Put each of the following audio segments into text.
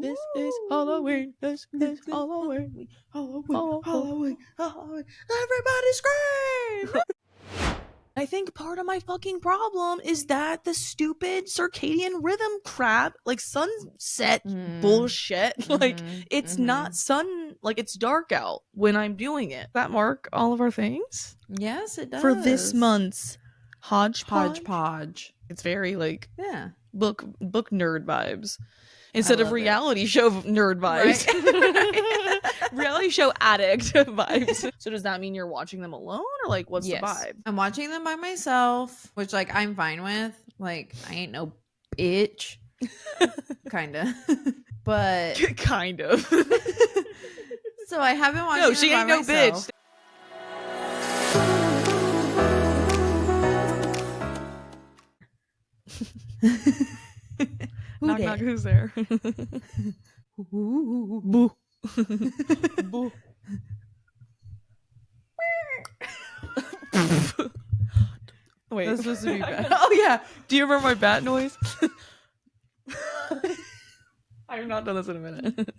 This is Halloween. This is Halloween. Halloween. Everybody scream! I think part of my fucking problem is that the stupid circadian rhythm crap, like sunset bullshit, like it's not sun, like it's dark out when I'm doing it. That mark all of our things? Yes, it does. For this month's Hodgepodge. It's very like book nerd vibes instead of reality show nerd vibes. Right? Reality show addict vibes. So does that mean you're watching them alone, or like what's the vibe? I'm watching them by myself, which like I'm fine with. Like I ain't no bitch. Kinda. But kind of. So I haven't watched No, she ain't no bitch. Knock knock, who's there? Boo. Boo. Wait, that's supposed to be bad. Oh yeah, do you remember my bat noise? I have not done this in a minute.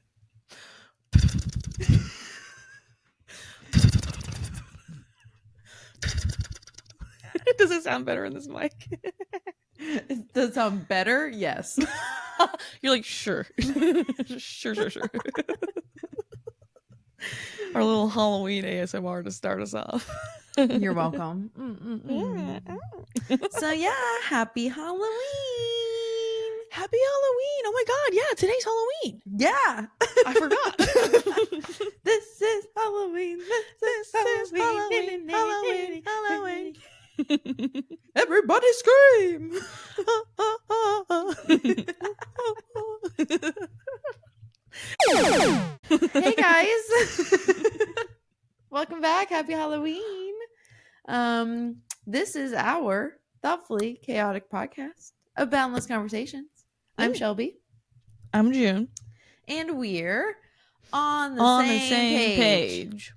Does it sound better in this mic? Does it sound better? Yes. You're like, sure. Sure. Our little Halloween ASMR to start us off. You're welcome. So yeah, happy Halloween. Happy Halloween. Oh my god, yeah, today's Halloween. Yeah. I forgot. This is Halloween. This is Halloween. Halloween. Everybody scream. Hey guys. Welcome back. Happy Halloween. This is our thoughtfully chaotic podcast of boundless conversations. I'm Shelby. I'm June. And we're on the same page.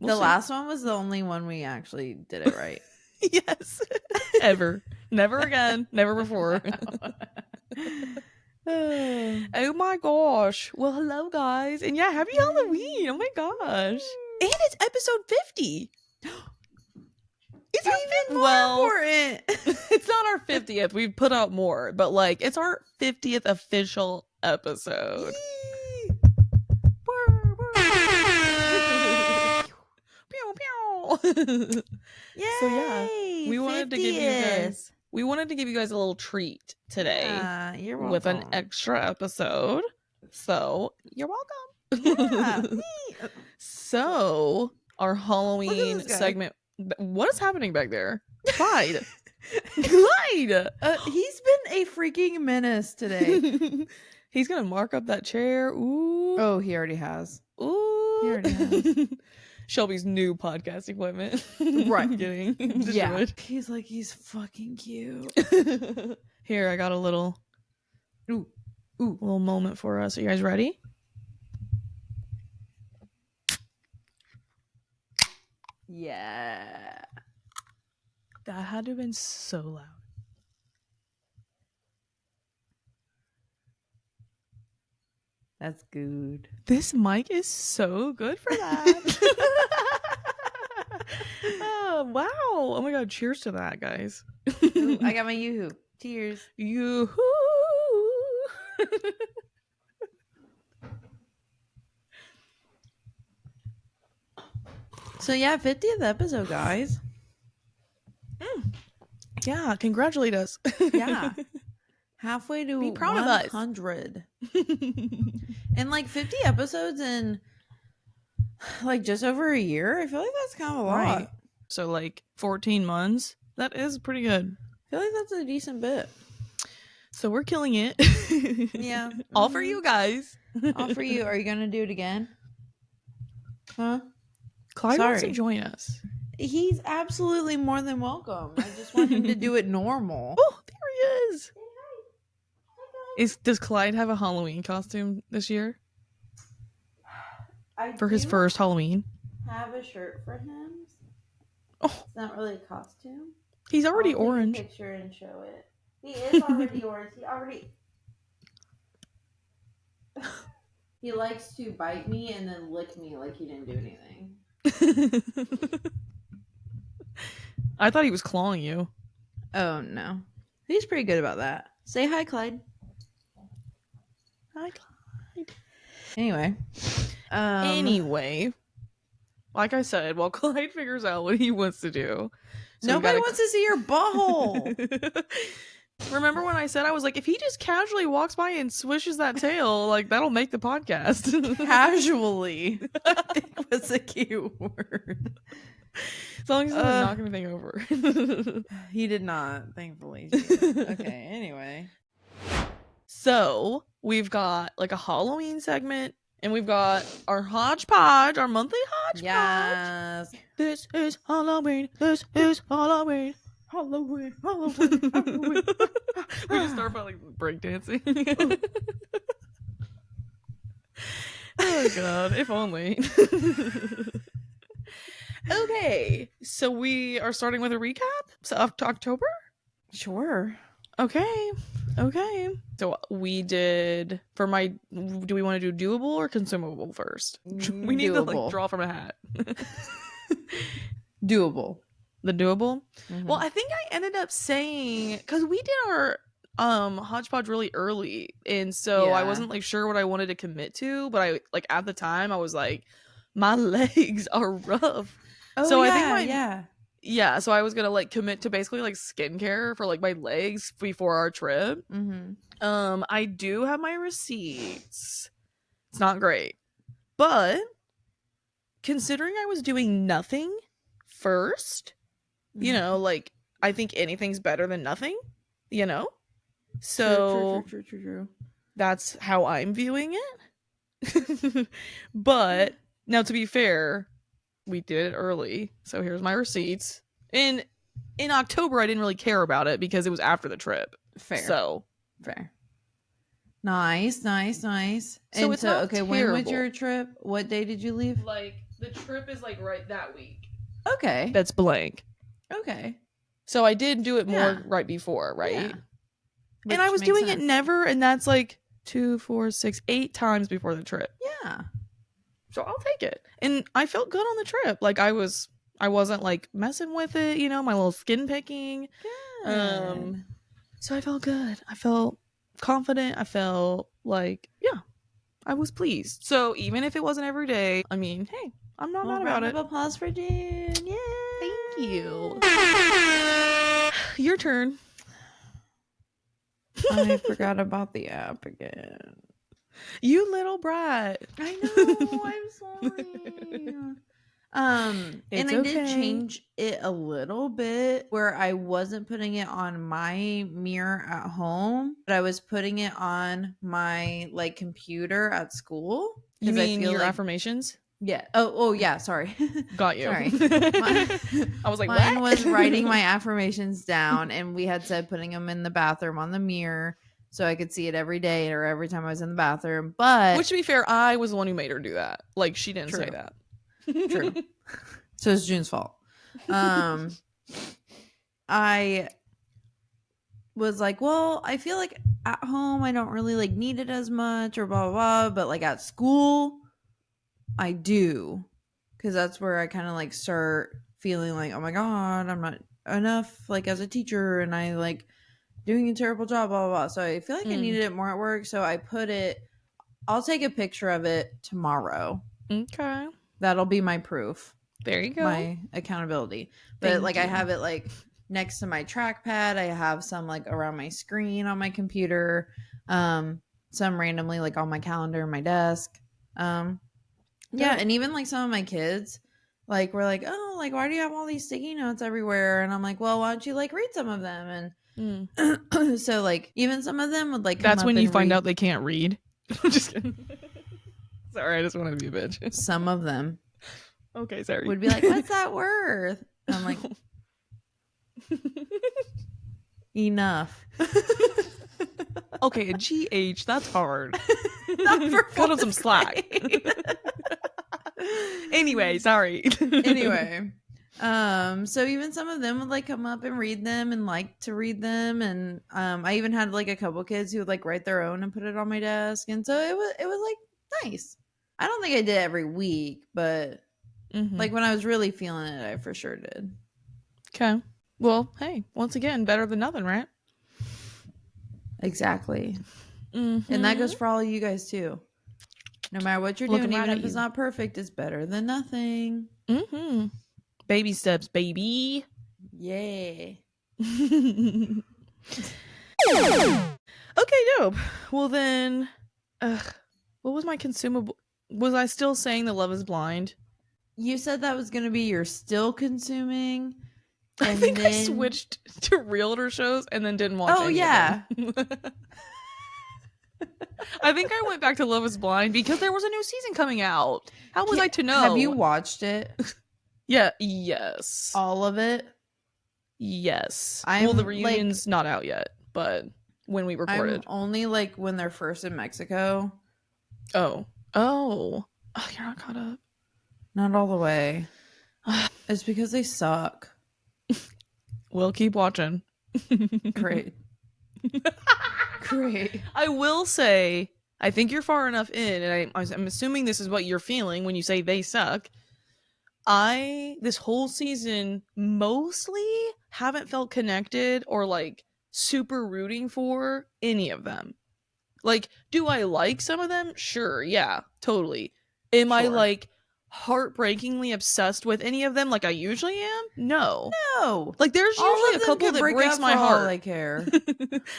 The last one was the only one we actually did it right. Yes. Ever. Never again. Never before. Oh my gosh. Well, hello guys. And yeah, happy Halloween. Oh my gosh. And it's episode 50. It's even more important. It's not our 50th. We've put out more, but like it's our 50th official episode. Yay! So yeah, we wanted 50th. to give you guys a little treat today. You're welcome. With an extra episode. So you're welcome. Yeah. So our Halloween segment. What is happening back there? Clyde. Clyde. He's been a freaking menace today. He's gonna mark up that chair. Ooh. Oh, he already has. Ooh. He already has. Shelby's new podcast equipment. Right. Getting destroyed. Yeah. He's like, he's fucking cute. Here, I got a little little moment for us. Are you guys ready? Yeah. That had to have been so loud. That's good. This mic is so good for that. Oh, wow. Oh my god, cheers to that, guys. Ooh, I got my yoo-hoo. Cheers. Yoo-hoo. So yeah, 50th episode, guys. Yeah, congratulate us. Yeah. Halfway to Be proud 100. of us. And like 50 episodes in like just over a year. I feel like that's kind of a lot. Right. So like 14 months. That is pretty good. I feel like that's a decent bit. So we're killing it. Yeah. All for you guys. All for you. Are you going to do it again? Huh? Clyde wants to join us. He's absolutely more than welcome. I just want him to do it normal. Oh, there he is. Does Clyde have a Halloween costume this year? For his first Halloween? Have a shirt for him. Oh. It's not really a costume. He's already orange. Take a picture and show it. He is already orange. He already... He likes to bite me and then lick me like he didn't do anything. I thought he was clawing you. Oh, no. He's pretty good about that. Say hi, Clyde. Hi, Clyde. Anyway. Like I said, while Clyde figures out what he wants to do. So nobody wants to see your butthole. Remember when I said, I was like, if he just casually walks by and swishes that tail, like, that'll make the podcast. Casually. I think was a key word. As long as he doesn't knock anything over. He did not, thankfully. Okay, anyway. So, we've got, like, a Halloween segment, and we've got our hodgepodge, our monthly hodgepodge. Yes. This is Halloween. This is Halloween. Halloween, Halloween, Halloween. We just start by like breakdancing. Oh god, if only. Okay, so we are starting with a recap. So up to October? Sure. Okay. So we did for my. Do we want to do doable or consumable first? We need to like draw from a hat. Doable. The doable? Mm-hmm. Well, I think I ended up saying because we did our hodgepodge really early, and so I wasn't like sure what I wanted to commit to, but I like at the time I was like, my legs are rough. Oh, so yeah, I think so I was gonna like commit to basically like skincare for like my legs before our trip. Mm-hmm. I do have my receipts. It's not great, but considering I was doing nothing first, you know, like I think anything's better than nothing, you know? So true. That's how I'm viewing it. But now to be fair, we did it early. So here's my receipts. In October I didn't really care about it because it was after the trip. Fair. Nice. So it's not okay, terrible. when was your trip? What day did you leave? Like the trip is like right that week. Okay. That's blank. Okay. So I did do it more right before, right? Yeah. And I was doing it never, and that's like 2, 4, 6, 8 times before the trip. Yeah. So I'll take it. And I felt good on the trip. Like I wasn't like messing with it, you know, my little skin picking. Good. So I felt good. I felt confident. I felt like, yeah, I was pleased. So even if it wasn't every day, I mean, hey, I'm not mad about it. Round of applause for June. Yeah. Thank you. Your turn. I forgot about the app again. You little brat. I know. I'm sorry. And I did change it a little bit where I wasn't putting it on my mirror at home, but I was putting it on my like computer at school. You mean your affirmations? Yeah. Oh yeah. Sorry. Got you. Sorry. I was like, mine what? was writing my affirmations down, and we had said putting them in the bathroom on the mirror so I could see it every day or every time I was in the bathroom. But which, to be fair, I was the one who made her do that. Like she didn't say that. True. So it's June's fault. I was like, well, I feel like at home I don't really like need it as much or blah blah blah, but like at school I do, because that's where I kind of like start feeling like, oh my god, I'm not enough like as a teacher, and I like doing a terrible job, blah blah blah. So I feel like I needed it more at work, so I put it. I'll take a picture of it tomorrow. Okay, that'll be my proof. There you go. My accountability. But I have it like next to my trackpad. I have some like around my screen on my computer. Some randomly like on my calendar, my desk. Yeah, and even like some of my kids like were like, oh, like why do you have all these sticky notes everywhere? And I'm like, well, why don't you like read some of them? And so like even some of them would like come that's up when you and find out they can't read. Just kidding. Sorry, I just wanted to be a bitch. Some of them. Okay, sorry. Would be like, what's that worth? And I'm like, enough. Okay, a GH, that's hard. Cut him some slack. Anyway, sorry. Anyway, So even some of them would like come up and read them and like to read them, and I even had like a couple kids who would like write their own and put it on my desk, and so it was like nice. I don't think I did every week, but like when I was really feeling it, I for sure did. Okay. Well, hey, once again, better than nothing, right? Exactly. And that goes for all of you guys too. No matter what you're doing, even if it's not perfect, it's better than nothing. Baby steps, baby. Yeah. Okay, dope. Well then, what was my consumable? Was I still saying that Love is Blind? You said that was going to be your still consuming. I think I switched to realtor shows and then didn't watch any of them. I think I went back to Love is Blind because there was a new season coming out. How was I to know? Have you watched it? Yes. All of it? Yes. Well, the reunion's not out yet, but when we recorded. I'm only like when they're first in Mexico. Oh, you're not caught up. Not all the way. It's because they suck. We'll keep watching. Great. Great. I will say, I think you're far enough in, and I'm assuming this is what you're feeling when you say they suck. This whole season mostly haven't felt connected or like super rooting for any of them. Like, do I like some of them? Sure, yeah, totally. Am I like heartbreakingly obsessed with any of them like I usually am? No. Like, there's usually a couple that breaks my heart. I care.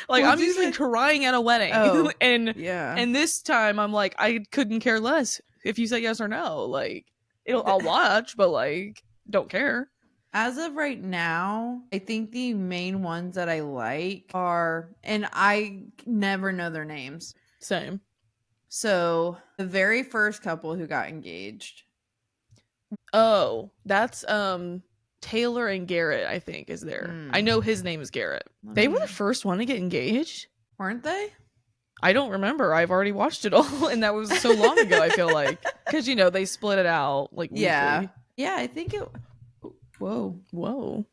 Like, I'm usually crying at a wedding. And this time I'm like, I couldn't care less if you say yes or no. Like, I'll watch, but like, don't care. As of right now, I think the main ones that I like are, and I never know their names. Same. So the very first couple who got engaged. Oh, that's Taylor and Garrett, I think, is there. I know his name is Garrett. They were the first one to get engaged, weren't they? I don't remember. I've already watched it all, and that was so long ago. I feel like because they split it out like weekly. Yeah. I think it. Whoa,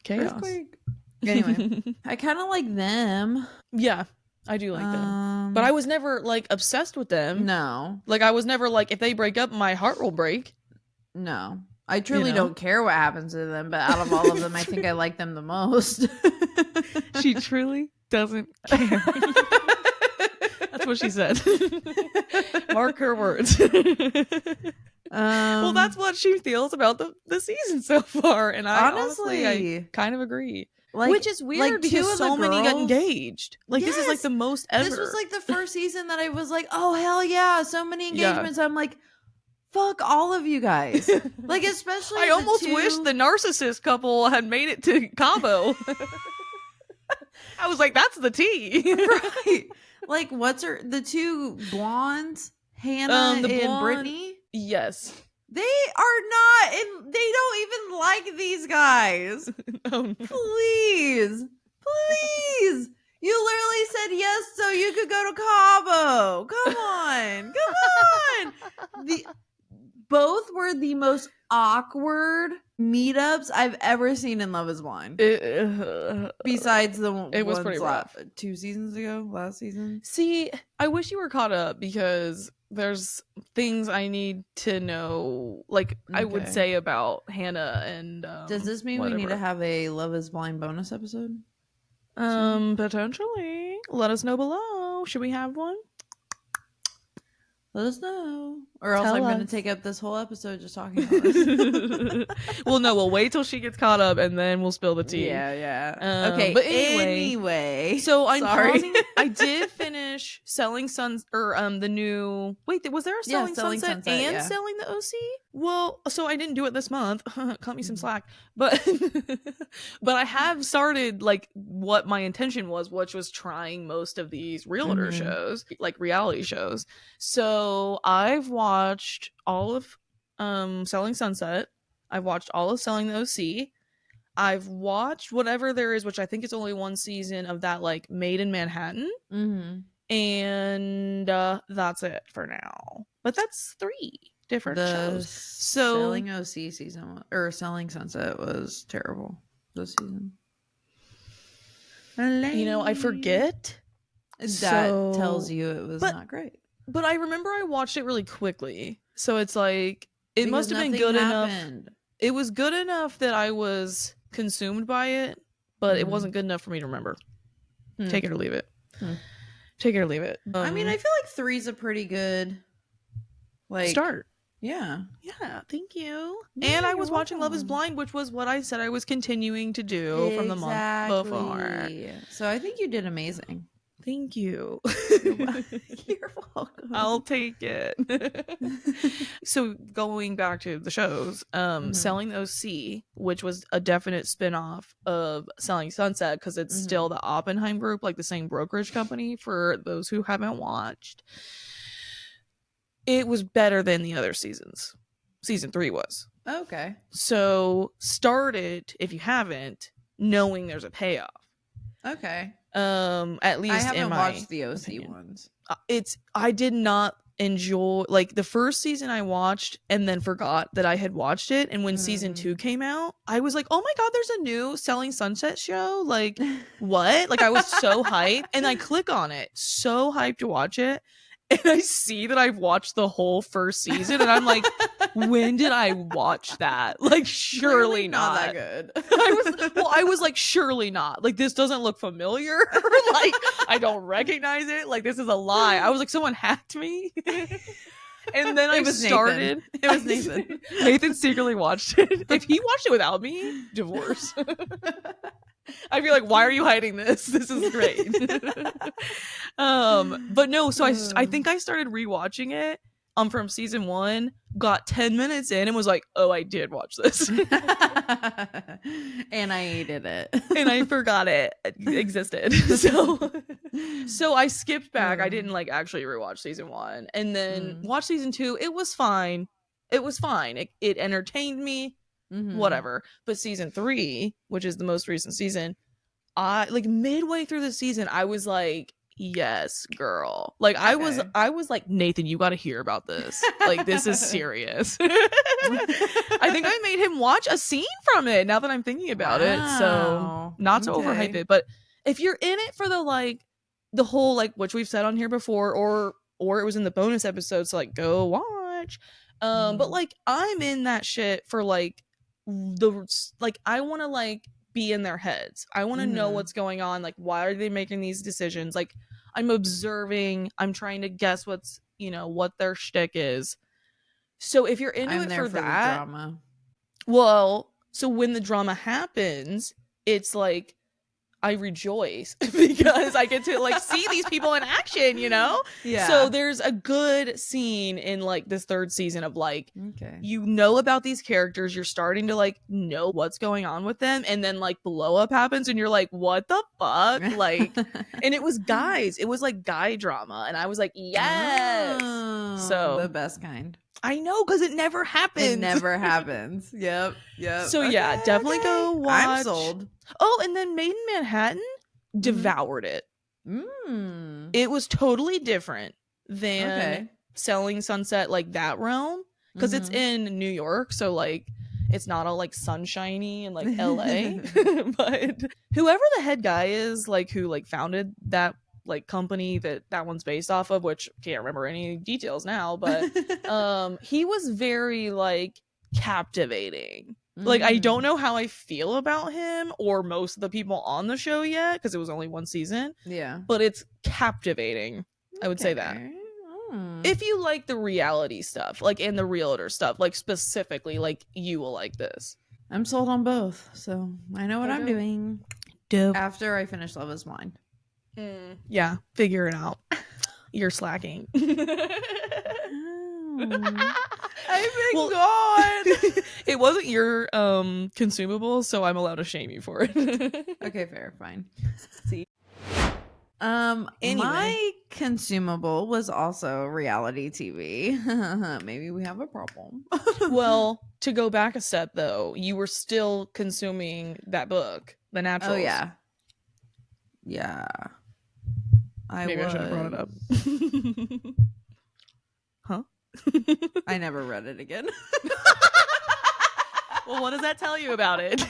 chaos. Earthquake. Anyway, I kind of like them. Yeah, I do like them, but I was never like obsessed with them. No, like I was never like, if they break up, my heart will break. No, I truly don't care what happens to them. But out of all of them, I think I like them the most. She truly doesn't care. That's what she said. Mark her words. Well, that's what she feels about the season so far, and I honestly kind of agree. Like, which is weird, like, because so many got engaged. Like, this is like the most ever. This was like the first season that I was like, oh hell yeah, so many engagements. I'm like, fuck all of you guys. Like, especially I almost wish the narcissist couple had made it to Cabo. I was like, that's the tea. Right. Like, the two blondes, Hannah and Brittany? Yes. They are not, and they don't even like these guys. Oh, no. Please. You literally said yes so you could go to Cabo. Come on. Both were the most awkward meetups I've ever seen in Love is Blind. Besides it was pretty rough. 2 seasons ago, last season. See, I wish you were caught up because there's things I need to know, like, I would say about Hannah and does this mean we need to have a Love is Blind bonus episode? Potentially. Let us know below. Should we have one? Let us know. Or else I'm going to take up this whole episode just talking about this. Well, no, we'll wait till she gets caught up and then we'll spill the tea. Yeah. Okay, but anyway. So I did finish Selling Suns, or the new... Wait, was there a Selling Sunset and Selling the OC? Well, so I didn't do it this month. Cut me some slack. But I have started, like, what my intention was, which was trying most of these realtor shows, like reality shows. So I've watched all of Selling Sunset. I've watched all of Selling the OC. I've watched whatever there is, which I think is only one season of that, like, Made in Manhattan. And that's it for now. But that's 3. different The shows. So Selling OC season or Selling Sunset was terrible this season. I forget. That tells you it was not great. But I remember I watched it really quickly. So it's like, it Because must have been nothing good happened. enough. It was good enough that I was consumed by it, but it Mm. wasn't good enough for me to remember. Hmm. Take it or leave it. Hmm. Take it or leave it. I mean, I feel like 3's a pretty good start. Yeah. Yeah, thank you. Yeah, and I you're was watching Love is welcome. Blind, which was what I said I was continuing to do from the month before. So I think you did amazing. Thank you. You're welcome. I'll take it. So going back to the shows, Selling OC, which was a definite spin-off of Selling Sunset, because it's still the Oppenheim Group, like the same brokerage company, for those who haven't watched. It was better than the other seasons. Season 3 was. Okay. So start it, if you haven't, knowing there's a payoff. Okay. At least I haven't in my watched the OC opinion. ones. I did not enjoy, like, the first season I watched and then forgot that I had watched it, and when season 2 came out, I was like, oh my god, there's a new Selling Sunset show, like, what? Like, I was so hyped, and I click on it, so hyped to watch it, and I see that I've watched the whole first season, and I'm like, when did I watch that? Like, surely not that good. I was like, surely not. Like, this doesn't look familiar. Like, I don't recognize it. Like, this is a lie. I was like, someone hacked me. And then I started. Nathan. It was Nathan. Nathan secretly watched it. If he watched it without me, divorce. I'd be like, why are you hiding this? This is great. But no, so I think I started rewatching it from season 1, got 10 minutes in and was like, oh, I did watch this. And I hated it. And I forgot it existed. So I skipped back. I didn't like actually rewatch season 1 and then watch season 2. It was fine. It entertained me. Whatever. But season 3, which is the most recent season, I like midway through the season, I was like, yes, girl. Like, I was like, Nathan, you got to hear about this. Like, this is serious. I think I made him watch a scene from it now that I'm thinking about it. So not to overhype it, but if you're in it for the whole, like, which we've said on here before, or it was in the bonus episodes, so like, go watch. But like, I'm in that shit for like I want to like be in their heads. I want to know what's going on. Like, why are they making these decisions? Like, I'm observing. I'm trying to guess what's, what their shtick is. So if you're into it for that, drama. Well, so when the drama happens, it's like I rejoice because I get to like see these people in action, Yeah. So there's a good scene in like this 3rd season of like, you know about these characters, you're starting to like know what's going on with them, and then like blow up happens and you're like, what the fuck? Like, and it was guys. It was like guy drama. And I was like, yes. So the best kind. I know, because it never happens. It never happens. Yep. So yeah, definitely go watch. I'm sold. Oh, and then Made in Manhattan, devoured it. It was totally different than Selling Sunset, like that realm, because it's in New York, so like it's not all like sunshiny and like LA. But whoever the head guy is, like who like founded that like company that one's based off of, which can't remember any details now, but he was very like captivating. Like, I don't know how I feel about him or most of the people on the show yet, because it was only 1 season. Yeah. But it's captivating. I would say that. If you like the reality stuff, like, and the realtor stuff, like, specifically, like, you will like this. I'm sold on both, so I know what I'm doing. Dope. After I finish Love is Blind. Yeah, figure it out. You're slacking. I've been gone. It wasn't your consumable, so I'm allowed to shame you for it. Okay, fair, fine. See. Anyway. My consumable was also reality TV. Maybe we have a problem. Well, to go back a step though, you were still consuming that book, The Naturals. Oh yeah. Yeah. Maybe I should have brought it up. Huh? I never read it again. Well, what does that tell you about it?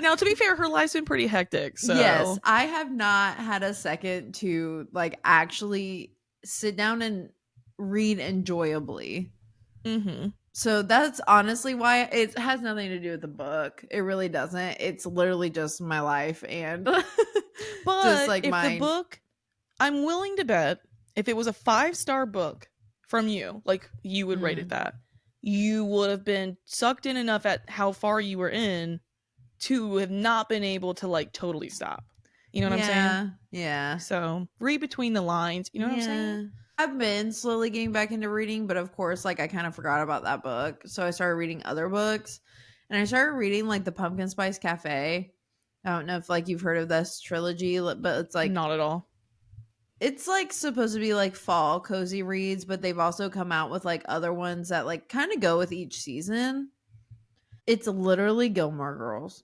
Now, to be fair, her life's been pretty hectic. So Yes, I have not had a second to like actually sit down and read enjoyably. Mm-hmm. So that's honestly why it has nothing to do with the book. It really doesn't. It's literally just my life and But just like if my the book, I'm willing to bet if it was a 5-star book from you, like you would rate it that, you would have been sucked in enough at how far you were in to have not been able to like totally stop. You know what I'm saying? Yeah. So read between the lines. You know what I'm saying? I've been slowly getting back into reading, but of course, like I kind of forgot about that book. So I started reading other books, and I started reading like the Pumpkin Spice Cafe. I don't know if like you've heard of this trilogy, but it's like not at all. It's like supposed to be like fall cozy reads, but they've also come out with like other ones that like kind of go with each season. It's literally Gilmore Girls.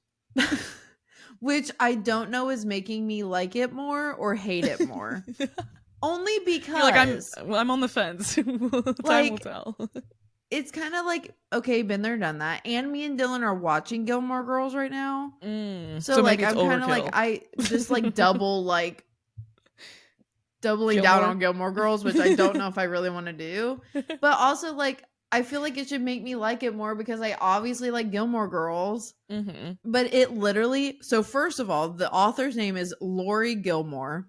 Which I don't know is making me like it more or hate it more. Only because I'm on the fence. Time will tell. It's kind of like, okay, been there, done that. And me and Dylan are watching Gilmore Girls right now. So like I'm kind of like I just like doubling down on Gilmore Girls, which I don't know if I really want to do. But also like I feel like it should make me like it more because I obviously like Gilmore Girls. Mm-hmm. But it literally, so first of all, the author's name is Lori Gilmore.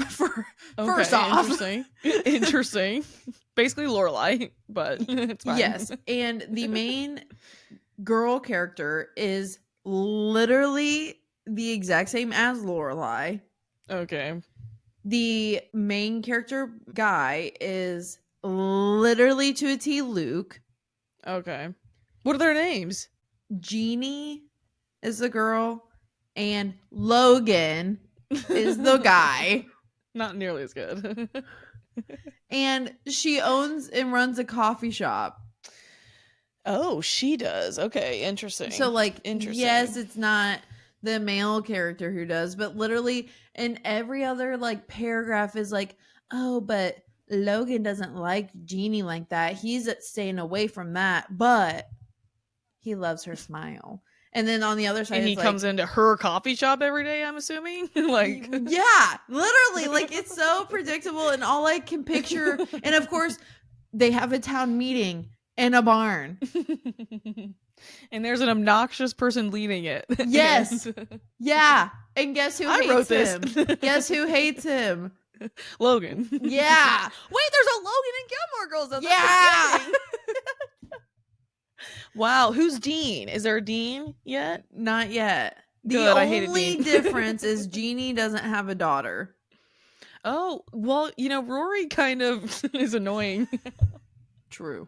First off. Interesting. Basically Lorelai, but it's fine. Yes. And the main girl character is literally the exact same as Lorelai. Okay. The main character guy is literally to a T Luke. Okay. What are their names? Jeannie is the girl and Logan is the guy. Not nearly as good. And she owns and runs a coffee shop. Oh, she does. Okay, interesting. So like, yes, it's not the male character who does, but literally in every other like paragraph is like, oh, but Logan doesn't like Jeannie like that. He's staying away from that, but he loves her smile. And then on the other side, and he comes into her coffee shop every day, I'm assuming. Like, yeah, literally, like it's so predictable, and all I can picture. And of course, they have a town meeting in a barn, and there's an obnoxious person leading it. Yes, yeah. And guess who hates him? Guess who hates him? Logan. Yeah. Wait, there's a Logan in Gilmore Girls. Though. Yeah. Wow, who's Dean? Is there a Dean yet? Not yet. Good, the only difference is Jeannie doesn't have a daughter. Oh, well, you know, Rory kind of is annoying. True.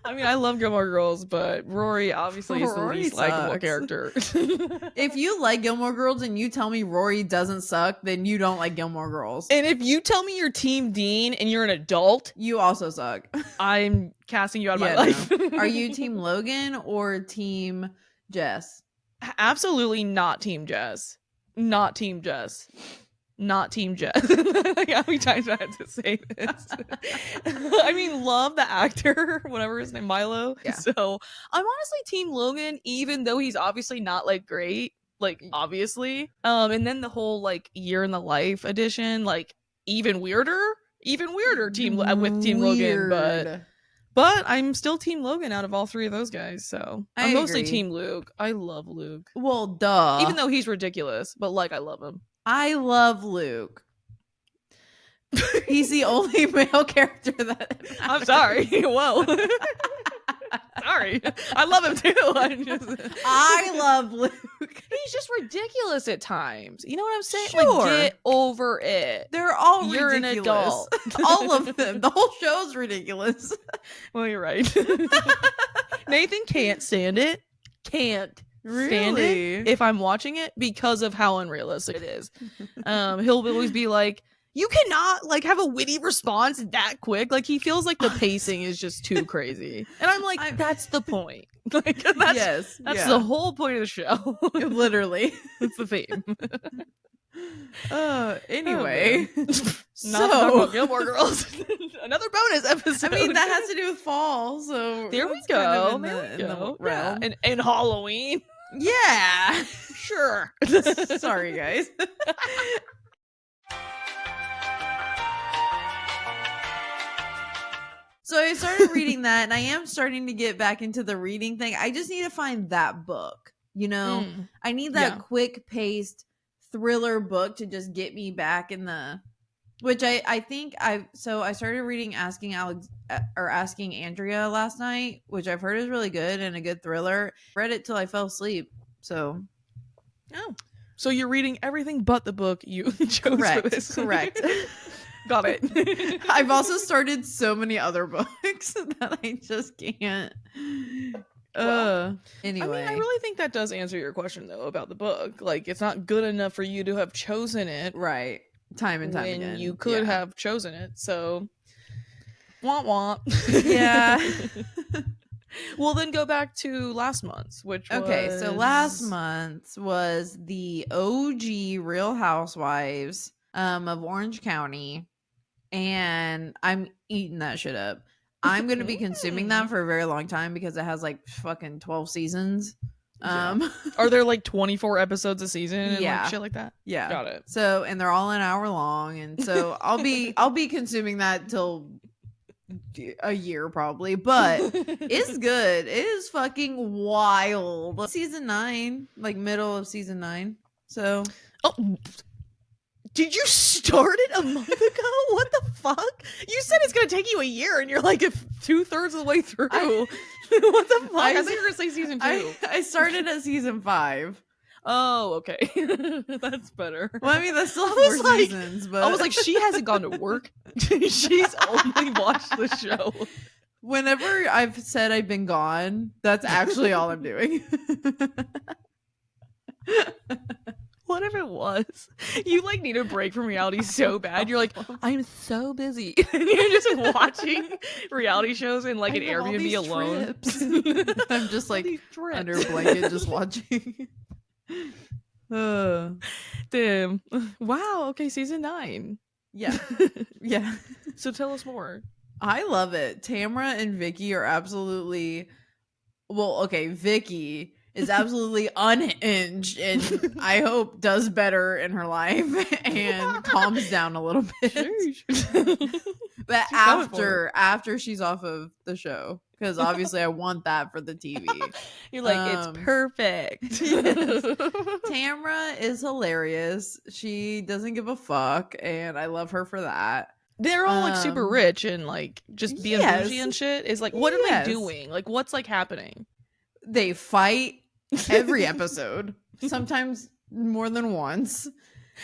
I mean, I love Gilmore Girls, but Rory obviously is the least likable character. If you like Gilmore Girls and you tell me Rory doesn't suck, then you don't like Gilmore Girls. And if you tell me you're Team Dean and you're an adult, you also suck. I'm casting you out of my life. No. Are you Team Logan or Team Jess? Absolutely not Team Jess. Not Team Jess. Not Team Jess. Like, how many times do I have to say this? I mean, love the actor, whatever his name, Milo. Yeah. So I'm honestly Team Logan, even though he's obviously not like great, like obviously. And then the whole like Year in the Life edition, like even weirder team with Team Logan, but I'm still Team Logan out of all three of those guys. So I'm mostly Team Luke. I love Luke. Well, duh. Even though he's ridiculous, but like I love him. I love Luke. He's the only male character that I'm sorry. Whoa. Sorry. I love him too. I love Luke. He's just ridiculous at times. You know what I'm saying? Sure. Like, get over it. They're all You're ridiculous. An adult. All of them. The whole show's ridiculous. Well, you're right. Nathan can't stand it. Can't. Stand it if I'm watching it because of how unrealistic it is. He'll always be like, you cannot like have a witty response that quick. Like he feels like the pacing is just too crazy. And I'm like, that's the point. Like that's the whole point of the show. Literally. That's the theme. Anyway, Not to talk about Gilmore Girls. Another bonus episode. I mean, that has to do with fall, so there we that's kind go. of There we go. the realm. Yeah. And Halloween. Yeah. Sure. Sorry, guys. So I started reading that, and I am starting to get back into the reading thing. I just need to find that book. You know, I need that quick paced thriller book to just get me back in the. Which I think I started reading Asking Andrea last night, which I've heard is really good and a good thriller. Read it till I fell asleep. So, so you're reading everything but the book you chose for this. Correct. Got it. I've also started so many other books that I just can't. Anyway, I mean, I really think that does answer your question though about the book. Like, it's not good enough for you to have chosen it, right? Time and time when again, you could have chosen it. So, womp womp. Yeah. Well, then go back to last month's, which was... So last month was the OG Real Housewives of Orange County, and I'm eating that shit up. I'm going to be consuming that for a very long time because it has like fucking 12 seasons. Are there like 24 episodes a season and like shit like that? Yeah. Got it. So, and they're all an hour long, and so I'll be consuming that till a year probably, but it's good. It is fucking wild. Season 9, like middle of season 9. So, did you start it a month ago? What the fuck? You said it's gonna take you a year, and you're like 2/3 of the way through. What the fuck? I thought you were gonna say season 2. I started at season 5. Oh, okay. That's better. Well, I mean, that's still 4 seasons, but I was like, she hasn't gone to work. She's only watched the show. Whenever I've said I've been gone, that's actually all I'm doing. Whatever it was, you like need a break from reality so bad. You're like, I'm so busy, and you're just watching reality shows in like an Airbnb alone. I'm just like under a blanket, just watching. Damn! Wow. Okay, season 9. Yeah, yeah. So tell us more. I love it. Tamra and Vicky are absolutely. Well, okay, Vicky is absolutely unhinged and I hope does better in her life and calms down a little bit. But after she's off of the show, because obviously I want that for the TV. You're like, it's perfect. Yes. Tamra is hilarious. She doesn't give a fuck, and I love her for that. They're all like super rich and like just being bougie and shit. Is like, what are they doing? Like, what's like happening? They fight every episode, sometimes more than once.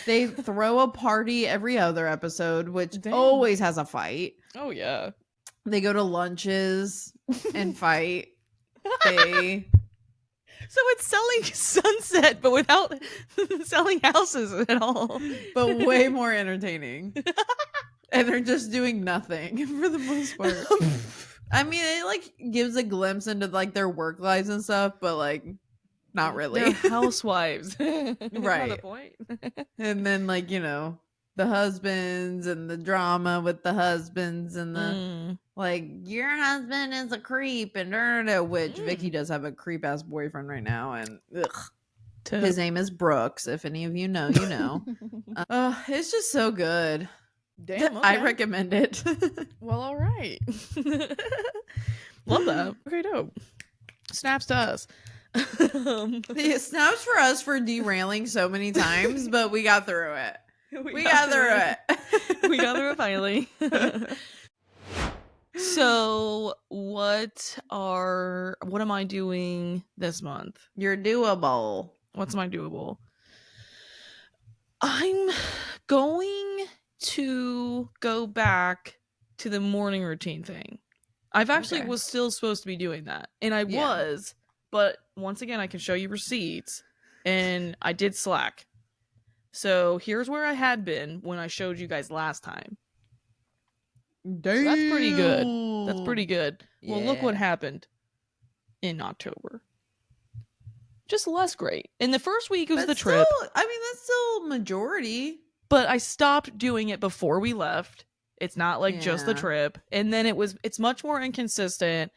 They throw a party every other episode, which always has a fight. Oh yeah. They go to lunches and fight. So it's selling Sunset, but without selling houses at all. But way more entertaining. And they're just doing nothing for the most part. I mean, it like gives a glimpse into like their work lives and stuff, but like not really. They're housewives. Right. The point. And then like, you know, the husbands and the drama with the husbands and the like, your husband is a creep and which Vicky does have a creep ass boyfriend right now, and his name is Brooks. If any of you know, you know. It's just so good. Damn, okay. I recommend it. Well, all right. Love that. Okay, dope. Snaps to us. Snaps for us for derailing so many times, but we got through it. We got through it. We got through it finally. So what am I doing this month? You're doable. What's my doable? I'm going to go back to the morning routine thing. I've actually was still supposed to be doing that, and I was, but once again I can show you receipts, and I did slack. So here's where I had been when I showed you guys last time. Damn. So that's pretty good. Well, look what happened in October. just less great. In the first week, it was But the trip. still, I mean, that's still majority. But I stopped doing it before we left. It's not like just the Yeah. trip. And then it's much more inconsistent.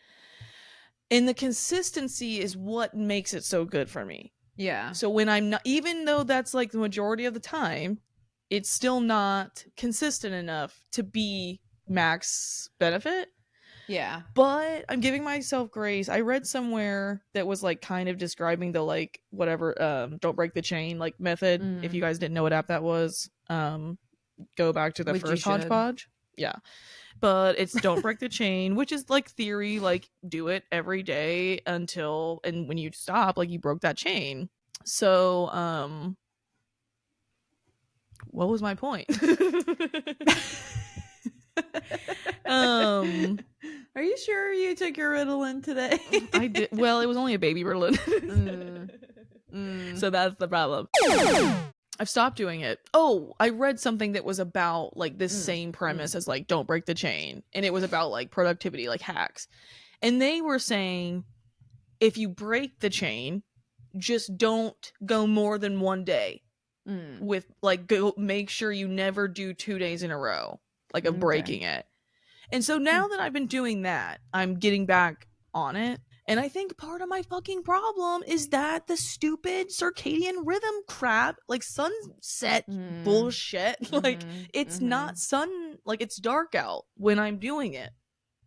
And the consistency is what makes it so good for me. Yeah. So when I'm not, even though that's like the majority of the time, it's still not consistent enough to be max benefit. Yeah. But I'm giving myself grace. I read somewhere that was like kind of describing the like whatever don't break the chain like method. If you guys didn't know what app that was, go back to the Which you first should. hodgepodge. Yeah. But it's don't break the chain, which is like theory, like do it every day until, and when you stop, like you broke that chain. So what was my point? Are you sure you took your Ritalin today? I did. Well, it was only a baby Ritalin. So that's the problem. I've stopped doing it. Oh, I read something that was about like this same premise as like don't break the chain, and it was about like productivity, like hacks. And they were saying if you break the chain, just don't go more than one day. With like go make sure you never do 2 days in a row like of breaking it. And so now that I've been doing that, I'm getting back on it. And I think part of my fucking problem is that the stupid circadian rhythm crap, like sunset bullshit, like it's not sun, like it's dark out when I'm doing it.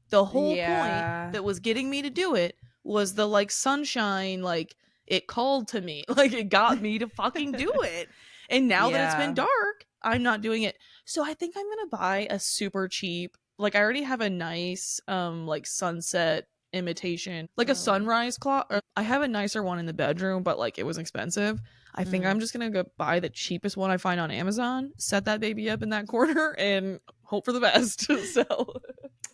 The whole point that was getting me to do it was the like sunshine, like it called to me, like it got me to fucking do it. And now that it's been dark, I'm not doing it. So I think I'm gonna buy a super cheap, like I already have a nice like sunset imitation, like a sunrise clock. I have a nicer one in the bedroom, but like it was expensive. I think I'm just gonna go buy the cheapest one I find on Amazon, set that baby up in that corner, and hope for the best. So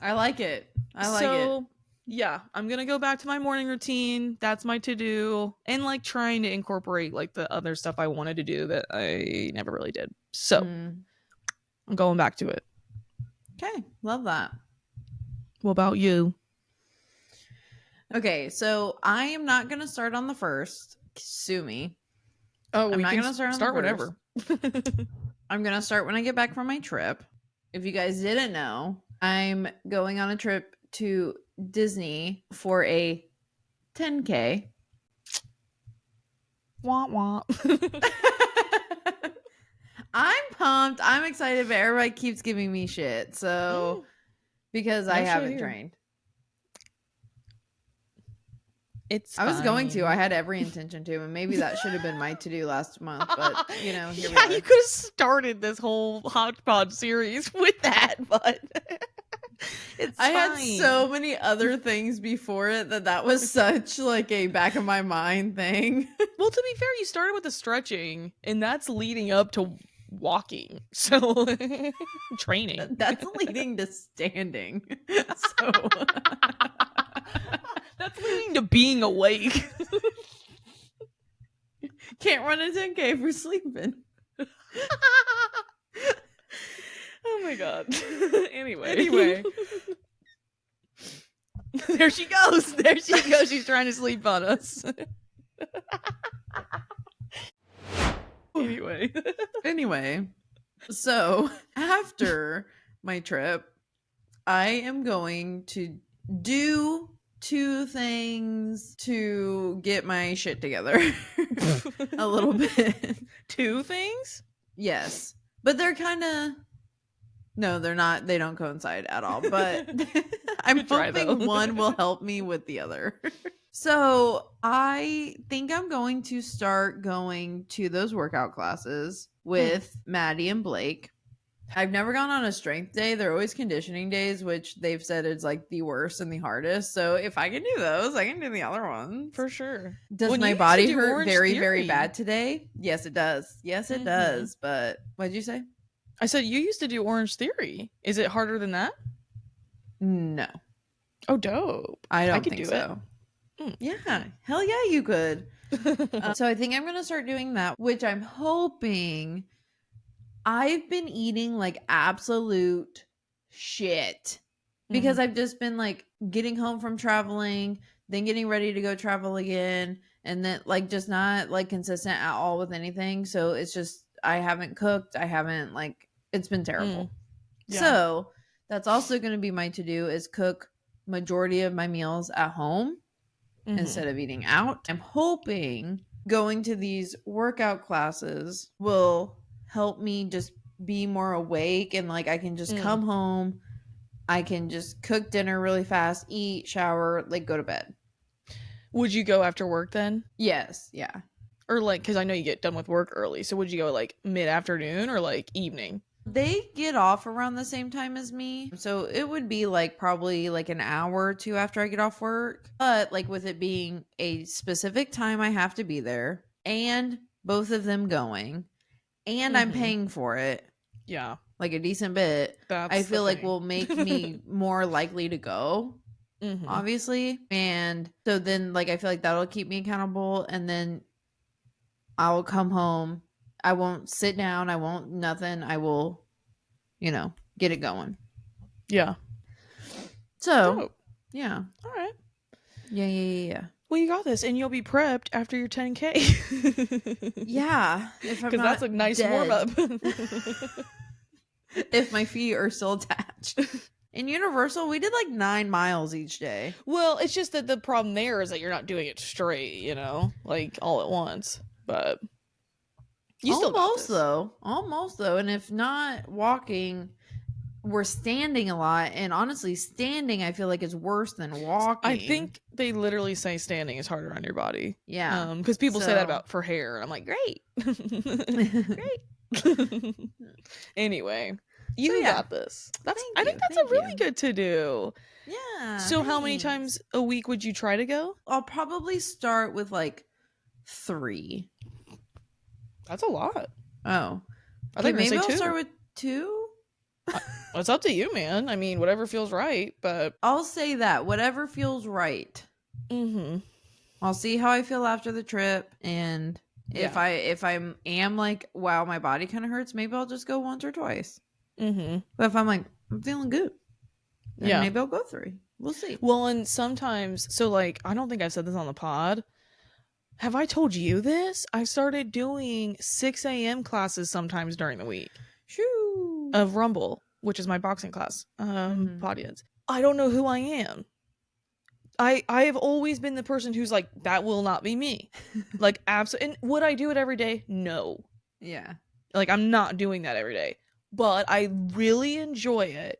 I like it. I like it. Yeah, I'm gonna go back to my morning routine. That's my to-do. And like trying to incorporate like the other stuff I wanted to do that I never really did. So I'm going back to it. Okay, love that. What about you? Okay, so I am not gonna start on the 1st. Sue me. Oh, I'm not gonna start whenever. I'm gonna start when I get back from my trip. If you guys didn't know, I'm going on a trip to Disney for a 10K. Wah wah. I'm pumped. I'm excited, but everybody keeps giving me shit. So because I haven't trained. It's I was going to. fine. I had every intention to, and maybe that should have been my to-do last month. But you know, here we Yeah, are. you could have started this whole hodgepodge series with that, but it's I fine. had so many other things before it that was such like a back of my mind thing. Well, to be fair, you started with the stretching, and that's leading up to walking. So training. That's leading to standing. So that's leading to being awake. Can't run a 10K if we're sleeping. Oh my god. Anyway. There she goes. She's trying to sleep on us. Anyway, so after my trip, I am going to do 2 things to get my shit together a little bit. 2 things? Yes. But they're kind of no, they're not. They don't coincide at all. But I'm hoping one will help me with the other. So I think I'm going to start going to those workout classes with Maddie and Blake. I've never gone on a strength day. They're always conditioning days, which they've said is like the worst and the hardest. So if I can do those, I can do the other ones. For sure. Does my body hurt very, very bad today? Yes, it does. Yes, it does. But what'd you say? I said you used to do Orange Theory. Is it harder than that? No. Oh, dope. I could think do so. Yeah. Hell yeah, you could. So I think I'm going to start doing that, which I'm hoping. I've been eating like absolute shit because I've just been like getting home from traveling, then getting ready to go travel again, and then like just not like consistent at all with anything. So it's just I haven't cooked. I haven't like it's been terrible. Yeah. So that's also going to be my to-do is cook majority of my meals at home instead of eating out. I'm hoping going to these workout classes will help me just be more awake and like I can just come home. I can just cook dinner really fast, eat, shower, like go to bed. Would you go after work then? Yes. Yeah. Or like, because I know you get done with work early. So would you go like mid-afternoon or like evening? They get off around the same time as me. So it would be like probably like an hour or two after I get off work. But like with it being a specific time I have to be there and both of them going and I'm paying for it. Yeah. Like a decent bit. That's I feel the like thing. will make me more likely to go. Obviously. And so then like I feel like that'll keep me accountable and then I'll come home. I won't sit down. I won't nothing. I will, get it going. Yeah. So, Dope. yeah. All right. Yeah. Well, you got this, and you'll be prepped after your 10K. Yeah. Because that's a nice warm-up. If my feet are still attached. In Universal, we did like 9 miles each day. Well, it's just that the problem there is that you're not doing it straight, like all at once. But you still got this. Almost though. And if not walking, we're standing a lot. And honestly, standing I feel like is worse than walking. I think they literally say standing is harder on your body. Yeah. Because people say that about for hair. And I'm like, great. Great. Anyway, you got this. I think that's a really good to do. Yeah. So how many times a week would you try to go? I'll probably start with like 3. That's a lot. Oh. I think maybe I'll I'll start with 2. It's up to you, man. I mean, whatever feels right, but I'll say that. Whatever feels right. I'll see how I feel after the trip, and if I am like, wow, my body kind of hurts, maybe I'll just go once or twice. But if I'm like, I'm feeling good, then maybe I'll go 3. We'll see. Well, and sometimes, so like, I don't think I've said this on the pod. Have I told you this? I started doing 6 a.m. classes sometimes during the week. Shoo. Of Rumble, which is my boxing class. Audience. I don't know who I am. I have always been the person who's like, that will not be me. Like, absolutely. And would I do it every day? No. Yeah. Like, I'm not doing that every day. But I really enjoy it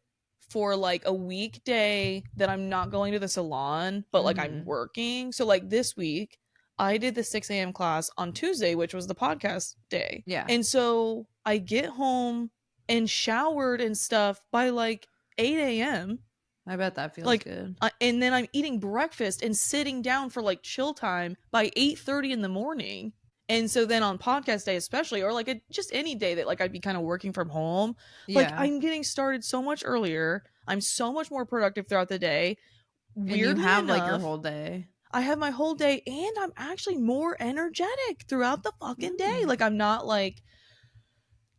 for like a weekday that I'm not going to the salon, but like I'm working. So like this week, I did the 6 a.m. class on Tuesday, which was the podcast day. Yeah. And so I get home and showered and stuff by like 8 a.m. I bet that feels like, good. And then I'm eating breakfast and sitting down for like chill time by 8:30 in the morning. And so then on podcast day especially, or like just any day that like I'd be kind of working from home, like I'm getting started so much earlier. I'm so much more productive throughout the day. Weirdly and you have enough, like your whole day. I have my whole day and I'm actually more energetic throughout the fucking day. Like I'm not like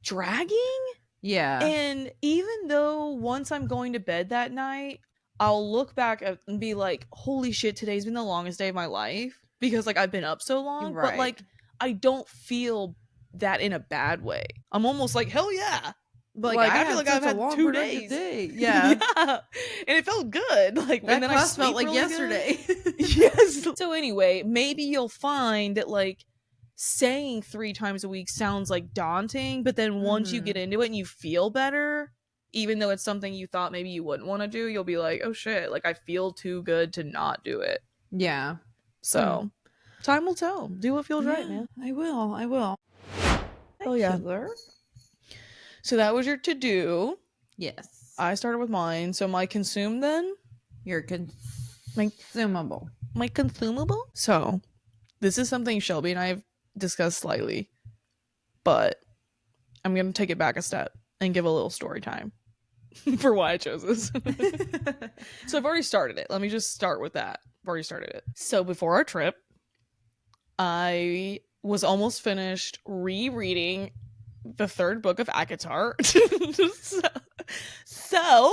dragging. Yeah. And even though once I'm going to bed that night, I'll look back and be like, holy shit, today's been the longest day of my life because like I've been up so long. Right. But like I don't feel that in a bad way. I'm almost like, hell yeah. Like I feel like I've had 2 days. Yeah. And it felt good. Like that and then class I felt like really yesterday. Yes. So anyway, maybe you'll find that like saying 3 times a week sounds like daunting, but then once you get into it and you feel better, even though it's something you thought maybe you wouldn't want to do, you'll be like, oh shit, like I feel too good to not do it. Yeah. So time will tell. Do what feels right, man. I will. Oh yeah. So that was your to-do. Yes. I started with mine. So my consume then? Your consumable. My consumable? So this is something Shelby and I have discussed slightly, but I'm going to take it back a step and give a little story time for why I chose this. So I've already started it. Let me just start with that. I've already started it. So before our trip, I was almost finished rereading the 3rd book of ACOTAR. So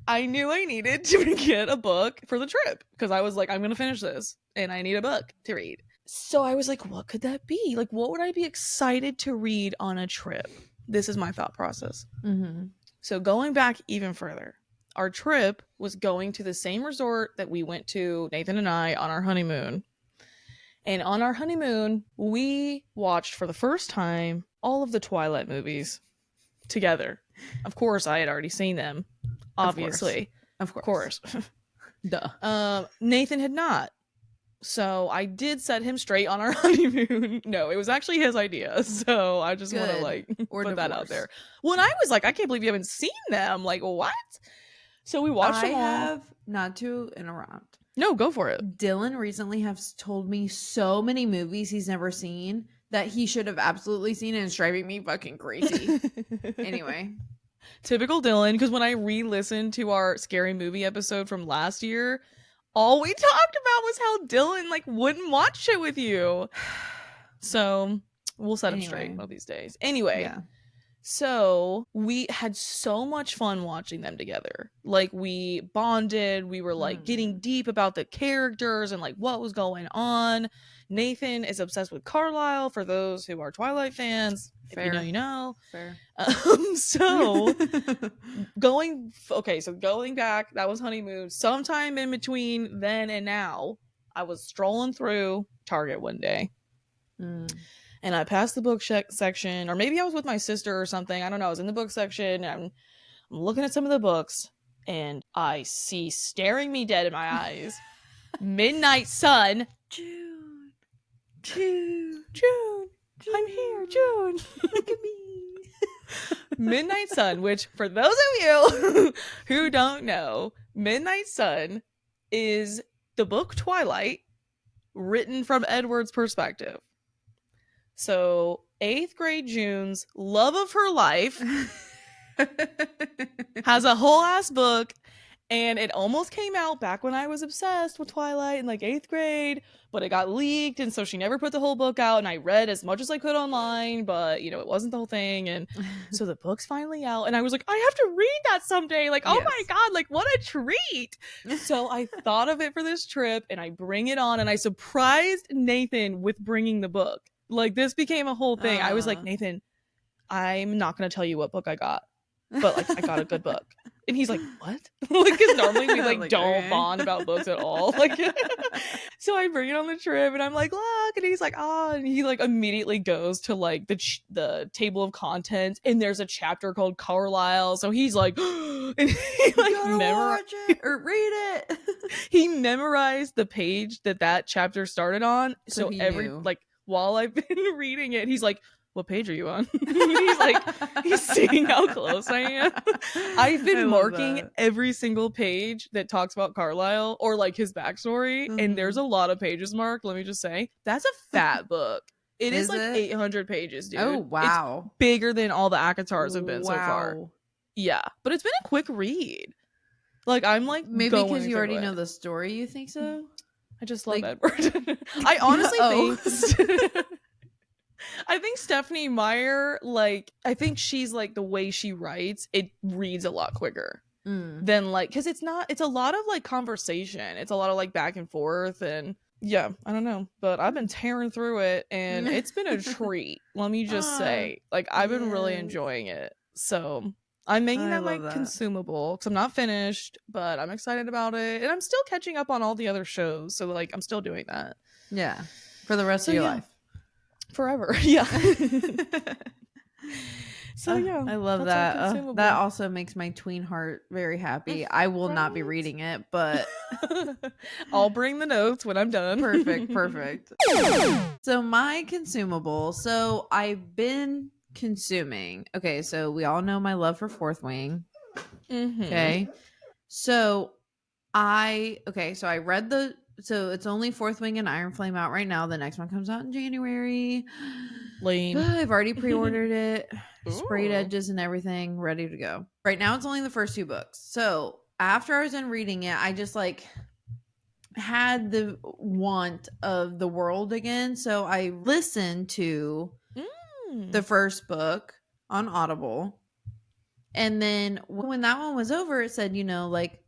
I knew I needed to get a book for the trip because I was like, I'm going to finish this and I need a book to read. So I was like, what could that be? Like, what would I be excited to read on a trip? This is my thought process. Mm-hmm. So going back even further, our trip was going to the same resort that we went to, Nathan and I, on our honeymoon. And on our honeymoon, we watched for the first time all of the Twilight movies together. Of course, I had already seen them. Obviously. Of course. Duh. Nathan had not. So I did set him straight on our honeymoon. No, it was actually his idea. So I just want to like put that out there. Well, and I was like, I can't believe you haven't seen them. Like, what? So we watched them all. I have, not to interrupt. No, go for it. Dylan recently has told me so many movies he's never seen that he should have absolutely seen, and it's driving me fucking crazy. Anyway. Typical Dylan, because when I re-listened to our scary movie episode from last year, all we talked about was how Dylan like wouldn't watch it with you. So we'll set him straight one of these days. Anyway, yeah. So we had so much fun watching them together. Like we bonded, we were like getting deep about the characters and like what was going on. Nathan is obsessed with Carlisle, for those who are Twilight fans. Fair. If you know, you know. Fair. So going back, that was honeymoon. Sometime in between then and now, I was strolling through Target one day. And I passed the book section, or maybe I was with my sister or something. I don't know. I was in the book section, and I'm looking at some of the books, and I see staring me dead in my eyes, Midnight Sun. June, I'm here, June. Look at me. Midnight Sun, which for those of you who don't know, Midnight Sun is the book Twilight written from Edward's perspective. So 8th grade June's love of her life has a whole ass book, and it almost came out back when I was obsessed with Twilight in like 8th grade, but it got leaked, and so she never put the whole book out, and I read as much as I could online, but you know, it wasn't the whole thing. And so the book's finally out, and I was like, I have to read that someday. Like, oh my god, like what a treat. So I thought of it for this trip, and I bring it on, and I surprised Nathan with bringing the book. Like, this became a whole thing. I was like, Nathan, I'm not going to tell you what book I got, but like, I got a good book. And he's like, what? Like, because normally we like don't bond about books at all. Like, so I bring it on the trip, and I'm like, look, and he's like, oh, and he like immediately goes to like the table of contents, and there's a chapter called Carlisle. So he's like, and he like memorized it or read it. He memorized the page that chapter started on. So every knew. Like, while I've been reading it, he's like, what page are you on? he's seeing how close I am. I've been marking every single page that talks about Carlisle or like his backstory, and there's a lot of pages marked. Let me just say, that's a fat book. It is like 800 pages, dude. Oh, wow. It's bigger than all the Akatars have been so far. Yeah, but it's been a quick read. Like, I'm like, maybe because you already know the story, you think so? I just love Edward. I honestly think I think Stephanie Meyer, like, I think she's like, the way she writes, it reads a lot quicker than like, because it's a lot of like conversation. It's a lot of like back and forth, and yeah, I don't know, but I've been tearing through it, and it's been a treat. Let me just say, like, I've been really enjoying it. So I'm making that like consumable, because I'm not finished, but I'm excited about it, and I'm still catching up on all the other shows. So like, I'm still doing that. Yeah, for the rest of your life. Forever. Yeah. So yeah, I love that. That also makes my tween heart very happy. I will not be reading it, but I'll bring the notes when I'm done. Perfect. So my consumable. So I've been consuming. Okay, so we all know my love for Fourth Wing. Okay. So I read so it's only Fourth Wing and Iron Flame out right now. The next one comes out in January. Lame. I've already pre-ordered it. Sprayed edges and everything, ready to go. Right now it's only the first 2 books. So after I was done reading it, I just like had the want of the world again. So I listened to the first book on Audible. And then when that one was over, it said, you know, like,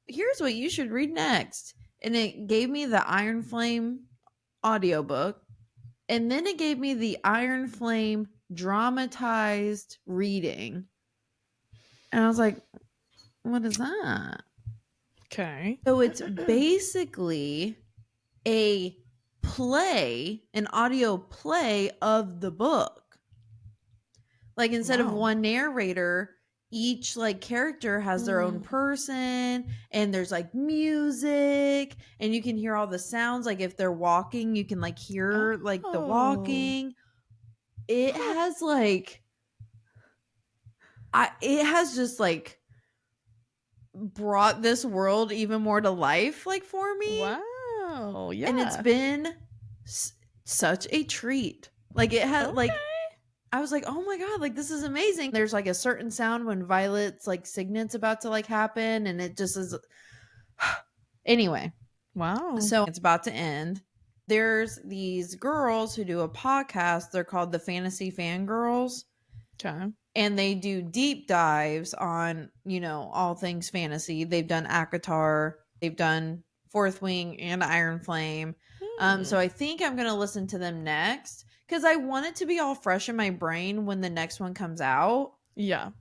here's what you should read next. And it gave me the Iron Flame audiobook, and then it gave me the Iron Flame dramatized reading. And I was like, what is that? Okay. So it's basically a play, an audio play of the book. Like instead of Wow. one narrator, each like character has their own person, and there's like music, and you can hear all the sounds. Like if they're walking, you can like hear like the walking. It has like it has just like brought this world even more to life, like for me. Wow. Yeah. And it's been such a treat. Like it had like I was like, oh my god, like this is amazing. There's like a certain sound when Violet's like signet's about to like happen, and it just is. Anyway, Wow. so it's about to end. There's these girls who do a podcast. They're called the Fantasy Fangirls. Okay. And they do deep dives on, you know, all things fantasy. They've done ACOTAR, they've done Fourth Wing and Iron Flame. So I think I'm going to listen to them next because I want it to be all fresh in my brain when the next one comes out. Yeah.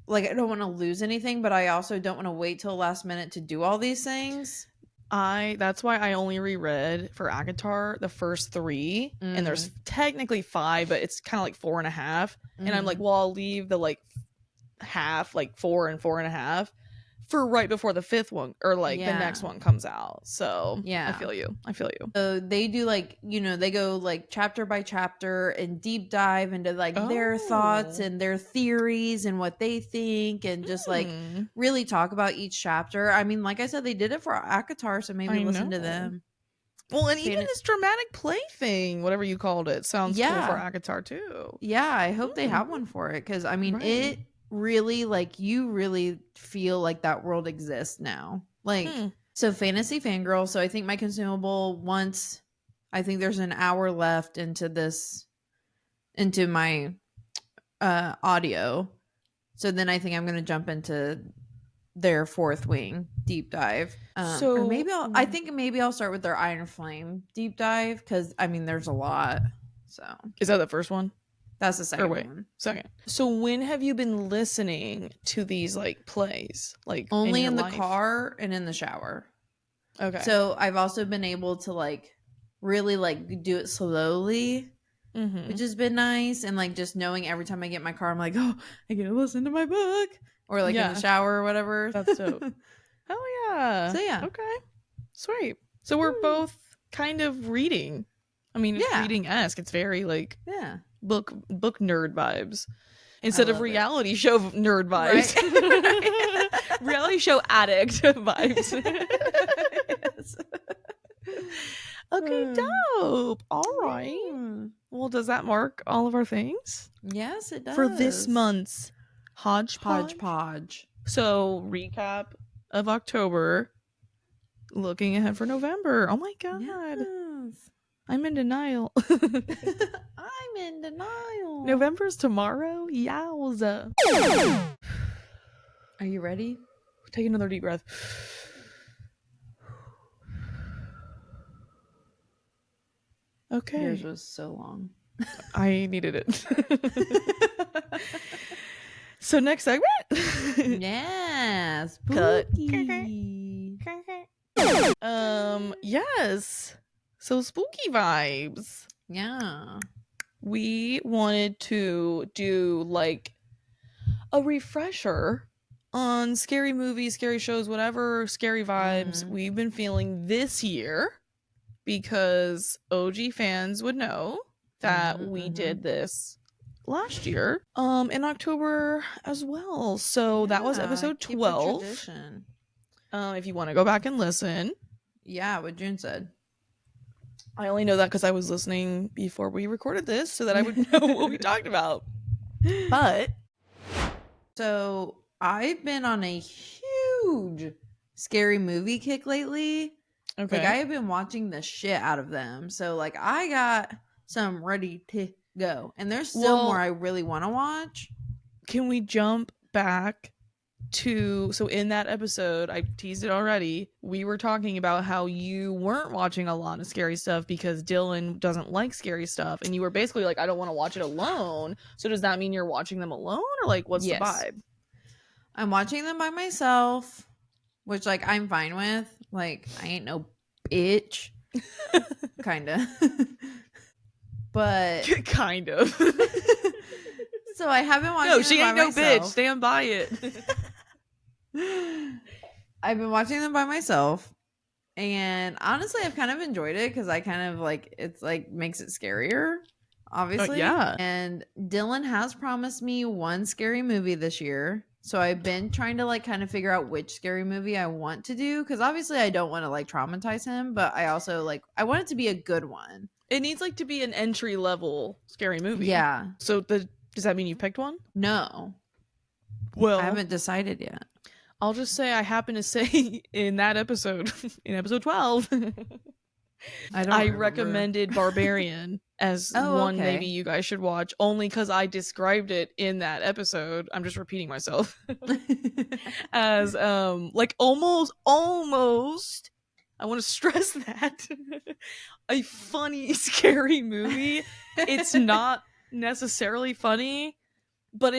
Like, I don't want to lose anything, but I also don't want to wait till the last minute to do all these things. That's why I only reread for ACOTAR the first 3, and there's technically 5, but it's kind of like 4.5. And I'm like, well, I'll leave the like half, like 4 and 4.5, for right before the 5th one or like the next one comes out. So yeah, I feel you. So they do like, you know, they go like chapter by chapter and deep dive into like their thoughts and their theories and what they think, and just like really talk about each chapter. I mean, like I said, they did it for ACOTAR, so maybe listen to them. Well, and even this dramatic play thing, whatever you called it, sounds cool for ACOTAR too. Yeah, I hope they have one for it, because I mean, it really, like, you really feel like that world exists now. Like, so Fantasy Fangirl. So I think my consumable, once I think there's an hour left into my audio. So then I think I'm going to jump into their Fourth Wing deep dive. Or maybe I'll start with their Iron Flame deep dive, because I mean there's a lot. So is that the first one? That's the second one. Second. So when have you been listening to these like plays? Like only in the car and in the shower. Okay. So I've also been able to like really like do it slowly, which has been nice. And like just knowing every time I get in my car, I'm like, oh, I get to listen to my book, or like in the shower or whatever. That's dope. Hell yeah. So yeah. Okay. Sweet. So we're both kind of reading. I mean, it's reading-esque. It's very like book nerd vibes instead of reality show nerd vibes. Right? Reality show addict vibes. Yes. Okay, dope. All right. Well, does that mark all of our things? Yes, it does. For this month's Hodgepodge. So, recap of October, looking ahead for November. Oh my god. Yes. I'm in denial. I'm in denial. November's tomorrow? Yowza. Are you ready? Take another deep breath. Okay. Yours was so long. I needed it. So next segment. Yes. Spooky. Yes. So spooky vibes. Yeah. We wanted to do like a refresher on scary movies, scary shows, whatever scary vibes we've been feeling this year, because OG fans would know that we did this last year in October as well. So that was episode 12. If you want to go back and listen. Yeah, what June said. I only know that because I was listening before we recorded this, so that I would know what we talked about. But so I've been on a huge scary movie kick lately. Okay. Like I have been watching the shit out of them. So like I got some ready to go. And there's still more I really want to watch. Can we jump back so in that episode, I teased it already, we were talking about how you weren't watching a lot of scary stuff because Dylan doesn't like scary stuff, and you were basically like, I don't want to watch it alone. So does that mean you're watching them alone, or like what's the vibe? I'm watching them by myself, which like I'm fine with. Like I ain't no bitch. Kind of. But kind of. So I haven't watched No, them she ain't by no myself. bitch. Stand by it. I've been watching them by myself, and honestly I've kind of enjoyed it because I kind of like it's like makes it scarier, obviously. Yeah. And Dylan has promised me one scary movie this year, so I've been trying to like kind of figure out which scary movie I want to do, because obviously I don't want to like traumatize him, but I also like I want it to be a good one. It needs like to be an entry level scary movie. Yeah. So does that mean you picked one? No. Well, I haven't decided yet. I'll just say I happen to say in that episode, in episode 12, I recommended Barbarian as one maybe you guys should watch, only because I described it in that episode. I'm just repeating myself. As like almost I want to stress that a funny scary movie. It's not necessarily funny, but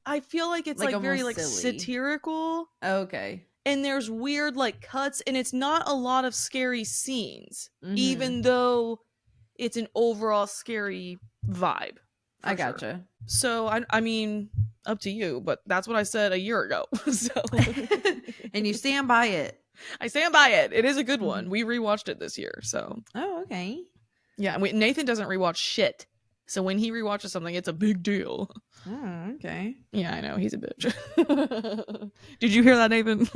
I feel like it's like very like silly. satirical. Okay. And there's weird like cuts, and it's not a lot of scary scenes, even though it's an overall scary vibe. I gotcha. Sure. So I mean, up to you, but that's what I said a year ago. So and you stand by it. I stand by it. It is a good one. We rewatched it this year, so. Oh, okay. Yeah, Nathan doesn't rewatch shit. So when he rewatches something, it's a big deal. Oh, okay. Yeah, I know. He's a bitch. Did you hear that, Nathan?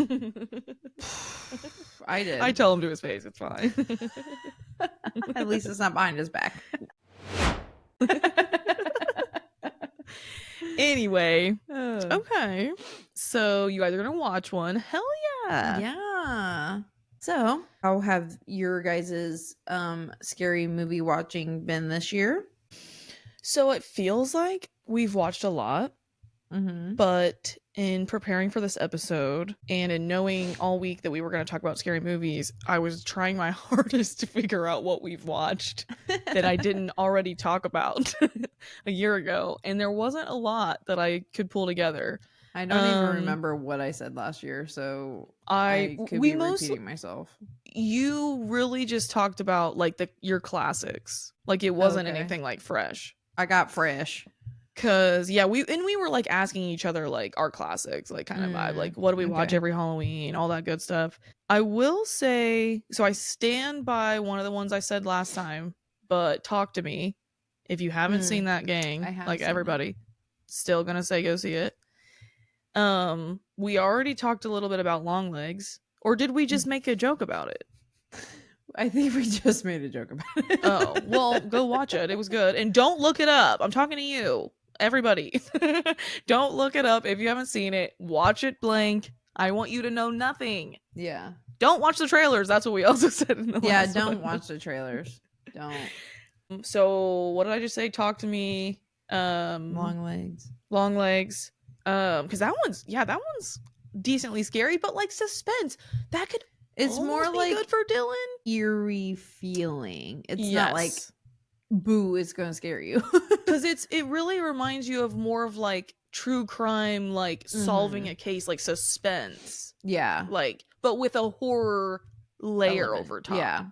I did. I tell him to his face. It's fine. At least it's not behind his back. Anyway. Okay. So you guys are going to watch one. Hell yeah. Yeah. So how have your guys' scary movie watching been this year? So it feels like we've watched a lot, but in preparing for this episode and in knowing all week that we were going to talk about scary movies, I was trying my hardest to figure out what we've watched that I didn't already talk about a year ago. And there wasn't a lot that I could pull together. I don't even remember what I said last year, so I could be repeating myself. You really just talked about like your classics. Like it wasn't anything like fresh. I got fresh. Cause yeah, we were like asking each other like our classics, like kind of vibe, like what do we watch every Halloween, all that good stuff. I will say, so I stand by one of the ones I said last time, but Talk to Me. If you haven't seen that, gang, like everybody, still gonna say go see it. We already talked a little bit about Long Legs, or did we just make a joke about it? I think we just made a joke about it. Oh, well, go watch it. It was good. And don't look it up. I'm talking to you, everybody. Don't look it up if you haven't seen it. Watch it blank. I want you to know nothing. Yeah. Don't watch the trailers. That's what we also said in the last don't one. watch the trailers. Don't. So what did I just say? Talk to Me. Long Legs. Because that one's decently scary, but like suspense. That could It's more like good for Dylan. Eerie feeling. It's not like boo, it's gonna scare you. Because it really reminds you of more of like true crime, like solving a case, like suspense. Yeah. Like, but with a horror layer over top. Yeah.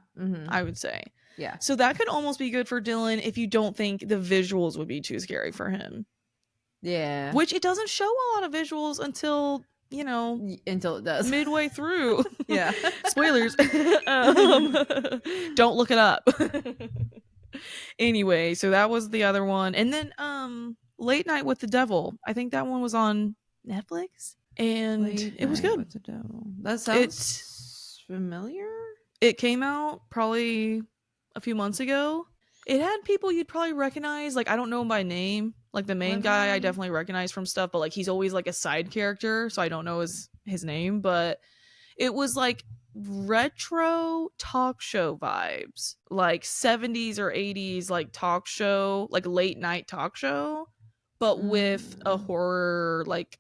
I would say. Yeah. So that could almost be good for Dylan if you don't think the visuals would be too scary for him. Yeah. Which it doesn't show a lot of visuals until until it does midway through. Yeah. Spoilers. Don't look it up. Anyway, so that was the other one. And then Late Night with the Devil. I think that one was on Netflix. And it was good. With the Devil. That sounds familiar. It came out probably a few months ago. It had people you'd probably recognize. Like, I don't know him by name. Like, the main guy I definitely recognize from stuff, but like he's always like a side character, so I don't know his name. But it was like retro talk show vibes, like 70s or 80s like talk show, like late night talk show, but with a horror. Like,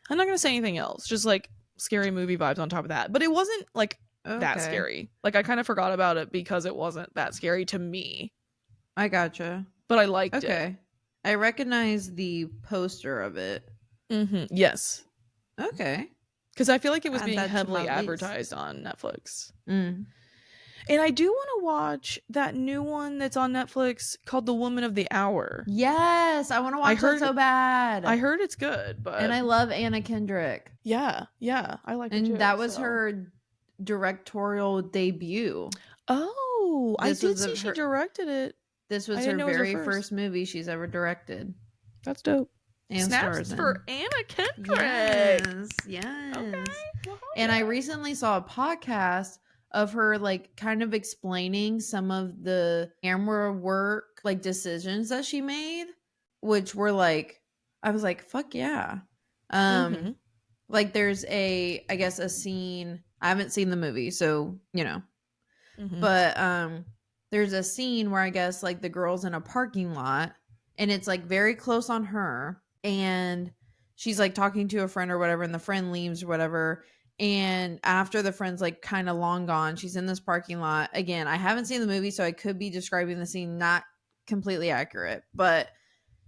I'm not gonna say anything else. Just like scary movie vibes on top of that. But it wasn't like that scary. Like I kind of forgot about it because it wasn't that scary to me. I gotcha. But I liked it. Okay. I recognize the poster of it. Yes. Okay. Because I feel like it was Add being that to heavily my list. advertised on Netflix. Mm. And I do want to watch that new one that's on Netflix called The Woman of the Hour. Yes, I want to watch it so bad. I heard it's good, but and I love Anna Kendrick. Yeah, I like it too. And that was her directorial debut. Oh, I did see she directed it. This was her very first movie she's ever directed. That's dope. And snaps for Anna Kendrick. Yes. Okay. Well, and I recently saw a podcast of her like kind of explaining some of the camera work like decisions that she made, which were like, I was like, fuck yeah. Like there's I guess a scene, I haven't seen the movie, so you know. But there's a scene where I guess like the girl's in a parking lot and it's like very close on her and she's like talking to a friend or whatever and the friend leaves or whatever. And after the friend's like kind of long gone, she's in this parking lot. Again, I haven't seen the movie, so I could be describing the scene not completely accurate. But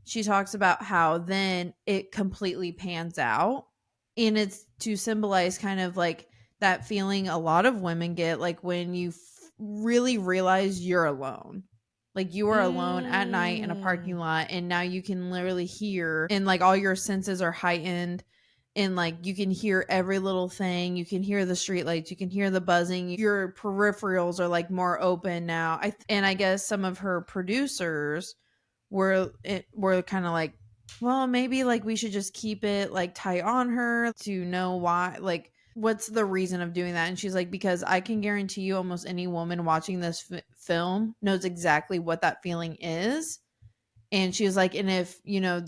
she talks about how then it completely pans out. And it's to symbolize kind of like that feeling a lot of women get, like when you really realize you're alone. Like you are alone at night in a parking lot and now you can literally hear and like all your senses are heightened. And like you can hear every little thing. You can hear the streetlights. You can hear the buzzing. Your peripherals are like more open now. And I guess some of her producers were kind of like, well, maybe like we should just keep it like tight on her to know why. Like, what's the reason of doing that? And she's like, because I can guarantee you, almost any woman watching this film knows exactly what that feeling is. And she was like, and if, you know,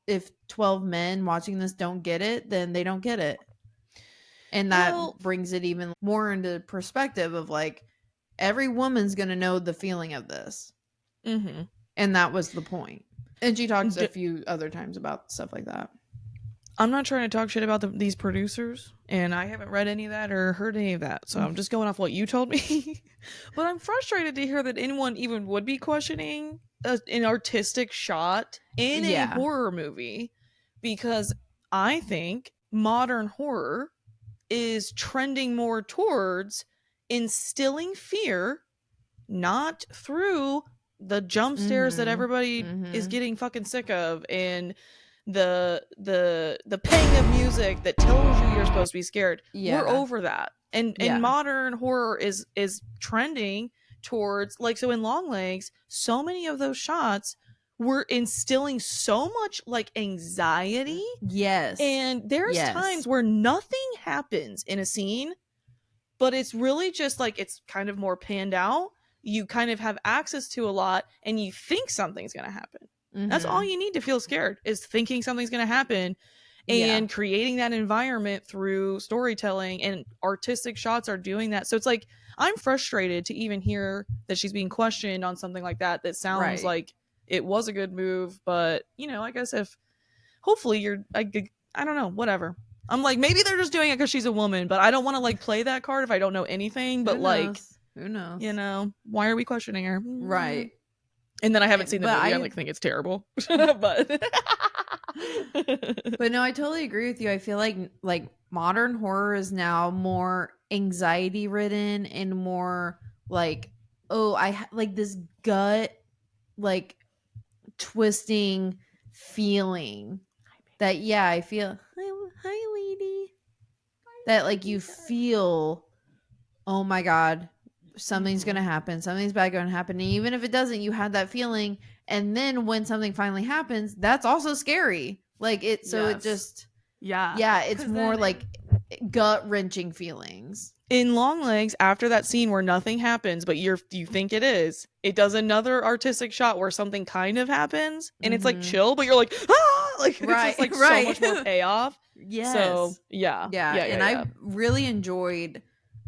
if 12 men watching this don't get it, then they don't get it. And that brings it even more into perspective of like, every woman's going to know the feeling of this. And that was the point. And she talks a few other times about stuff like that. I'm not trying to talk shit about these producers, and I haven't read any of that or heard any of that, so I'm just going off what you told me. But I'm frustrated to hear that anyone even would be questioning an artistic shot in a horror movie, because I think modern horror is trending more towards instilling fear, not through the jump scares that everybody is getting fucking sick of, and the pang of music that tells you you're supposed to be scared. We're over that. And modern horror is trending towards, like, so in Long Legs, so many of those shots were instilling so much like anxiety. And there's times where nothing happens in a scene, but it's really just like, it's kind of more panned out. You kind of have access to a lot and you think something's going to happen. That's all you need to feel scared, is thinking something's going to happen, and creating that environment through storytelling, and artistic shots are doing that. So it's like, I'm frustrated to even hear that she's being questioned on something like that sounds like it was a good move. But, you know, I guess if hopefully I don't know, whatever. I'm like, maybe they're just doing it because she's a woman, but I don't want to like play that card if I don't know anything. But who knows? You know, why are we questioning her? Right. And then I haven't seen the movie. I like think it's terrible. but no, I totally agree with you. I feel like modern horror is now more anxiety ridden and more like, oh, I like this gut like twisting feeling that I feel, hi lady, that like you feel, oh my god, something's gonna happen, something's bad gonna happen, and even if it doesn't, you had that feeling, and then when something finally happens, that's also scary. Like it, so it just it's more like gut-wrenching feelings. In Long Legs, after that scene where nothing happens but you think it does another artistic shot where something kind of happens, and it's like chill, but you're like, ah, like it's just like so much more payoff. So and I really enjoyed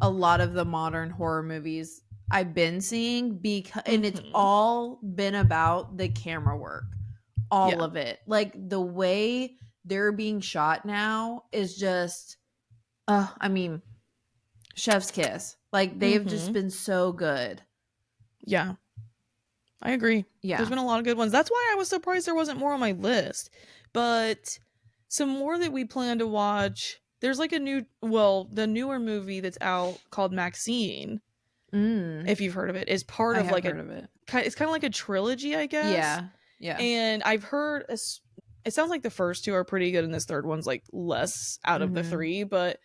a lot of the modern horror movies I've been seeing, because and it's all been about the camera work, all of it, like the way they're being shot now is just, I mean, chef's kiss. Like, they have just been so good. Yeah. I agree. Yeah. There's been a lot of good ones. That's why I was surprised there wasn't more on my list. But some more that we plan to watch. There's like the newer movie that's out called Maxine. If you've heard of it, is part of like heard of it. It's kind of like a trilogy, I guess. Yeah. Yeah. And I've heard it sounds like the first two are pretty good, and this third one's like less out of the three. But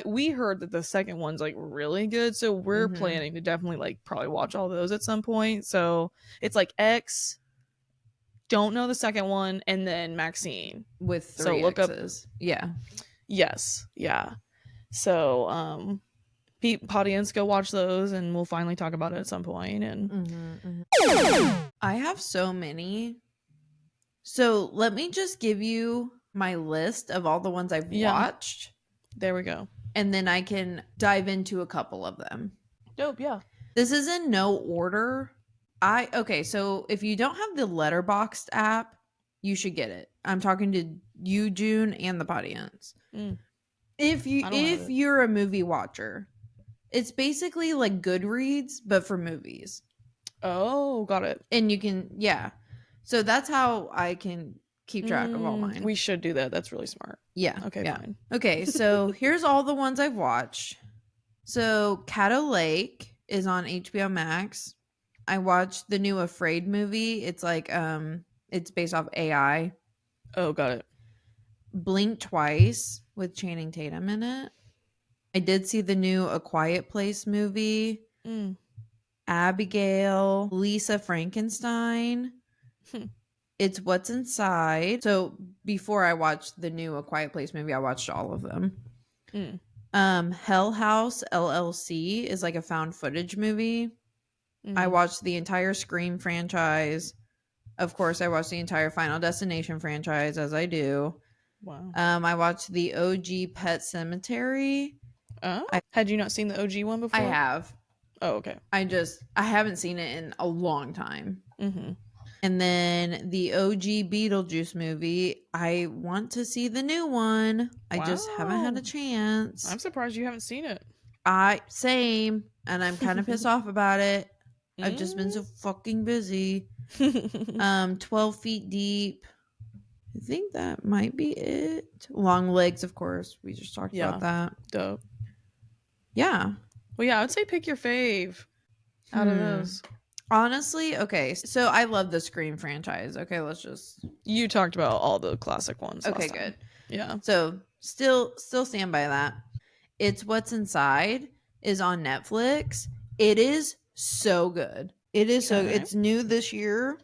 we heard that the second one's like really good, so we're planning to definitely like probably watch all those at some point. So it's like X, don't know the second one, and then Maxine with 3 so look X's. Yeah. Yes. Yeah. So audience, go watch those, and we'll finally talk about it at some point. And I have so many. So let me just give you my list of all the ones I've watched. There we go. And then I can dive into a couple of them. Dope, yeah. This is in no order. Okay, so if you don't have the Letterboxd app, you should get it. I'm talking to you, June, and the audience. If you're a movie watcher, it's basically like Goodreads, but for movies. Oh, got it. And you can, so that's how I can keep track of all mine. We should do that. That's really smart. Yeah. Okay, fine. Okay, so here's all the ones I've watched. So Caddo Lake is on HBO Max. I watched the new Afraid movie. It's like it's based off AI. Oh, got it. Blink Twice with Channing Tatum in it. I did see the new A Quiet Place movie. Abigail, Lisa Frankenstein. It's What's Inside. So before I watched the new A Quiet Place movie, I watched all of them. Hell House LLC is like a found footage movie. I watched the entire Scream franchise. Of course, I watched the entire Final Destination franchise, as I do. Wow. I watched the OG Pet Cemetery. Oh, had you not seen the OG one before? I have. Oh, okay. I haven't seen it in a long time. And then the OG Beetlejuice movie. I want to see the new one. I just haven't had a chance. I'm surprised you haven't seen it. Same. And I'm kind of pissed off about it. I've just been so fucking busy. 12 Feet Deep. I think that might be it. Long Legs, of course. We just talked about that. Dope. Yeah. Well, yeah, I would say pick your fave out of those. Honestly, okay. So I love the Scream franchise. Okay, let's just... You talked about all the classic ones. Okay, good. Yeah. So still stand by that. It's What's Inside is on Netflix. It is so good. It is so... It's new this year.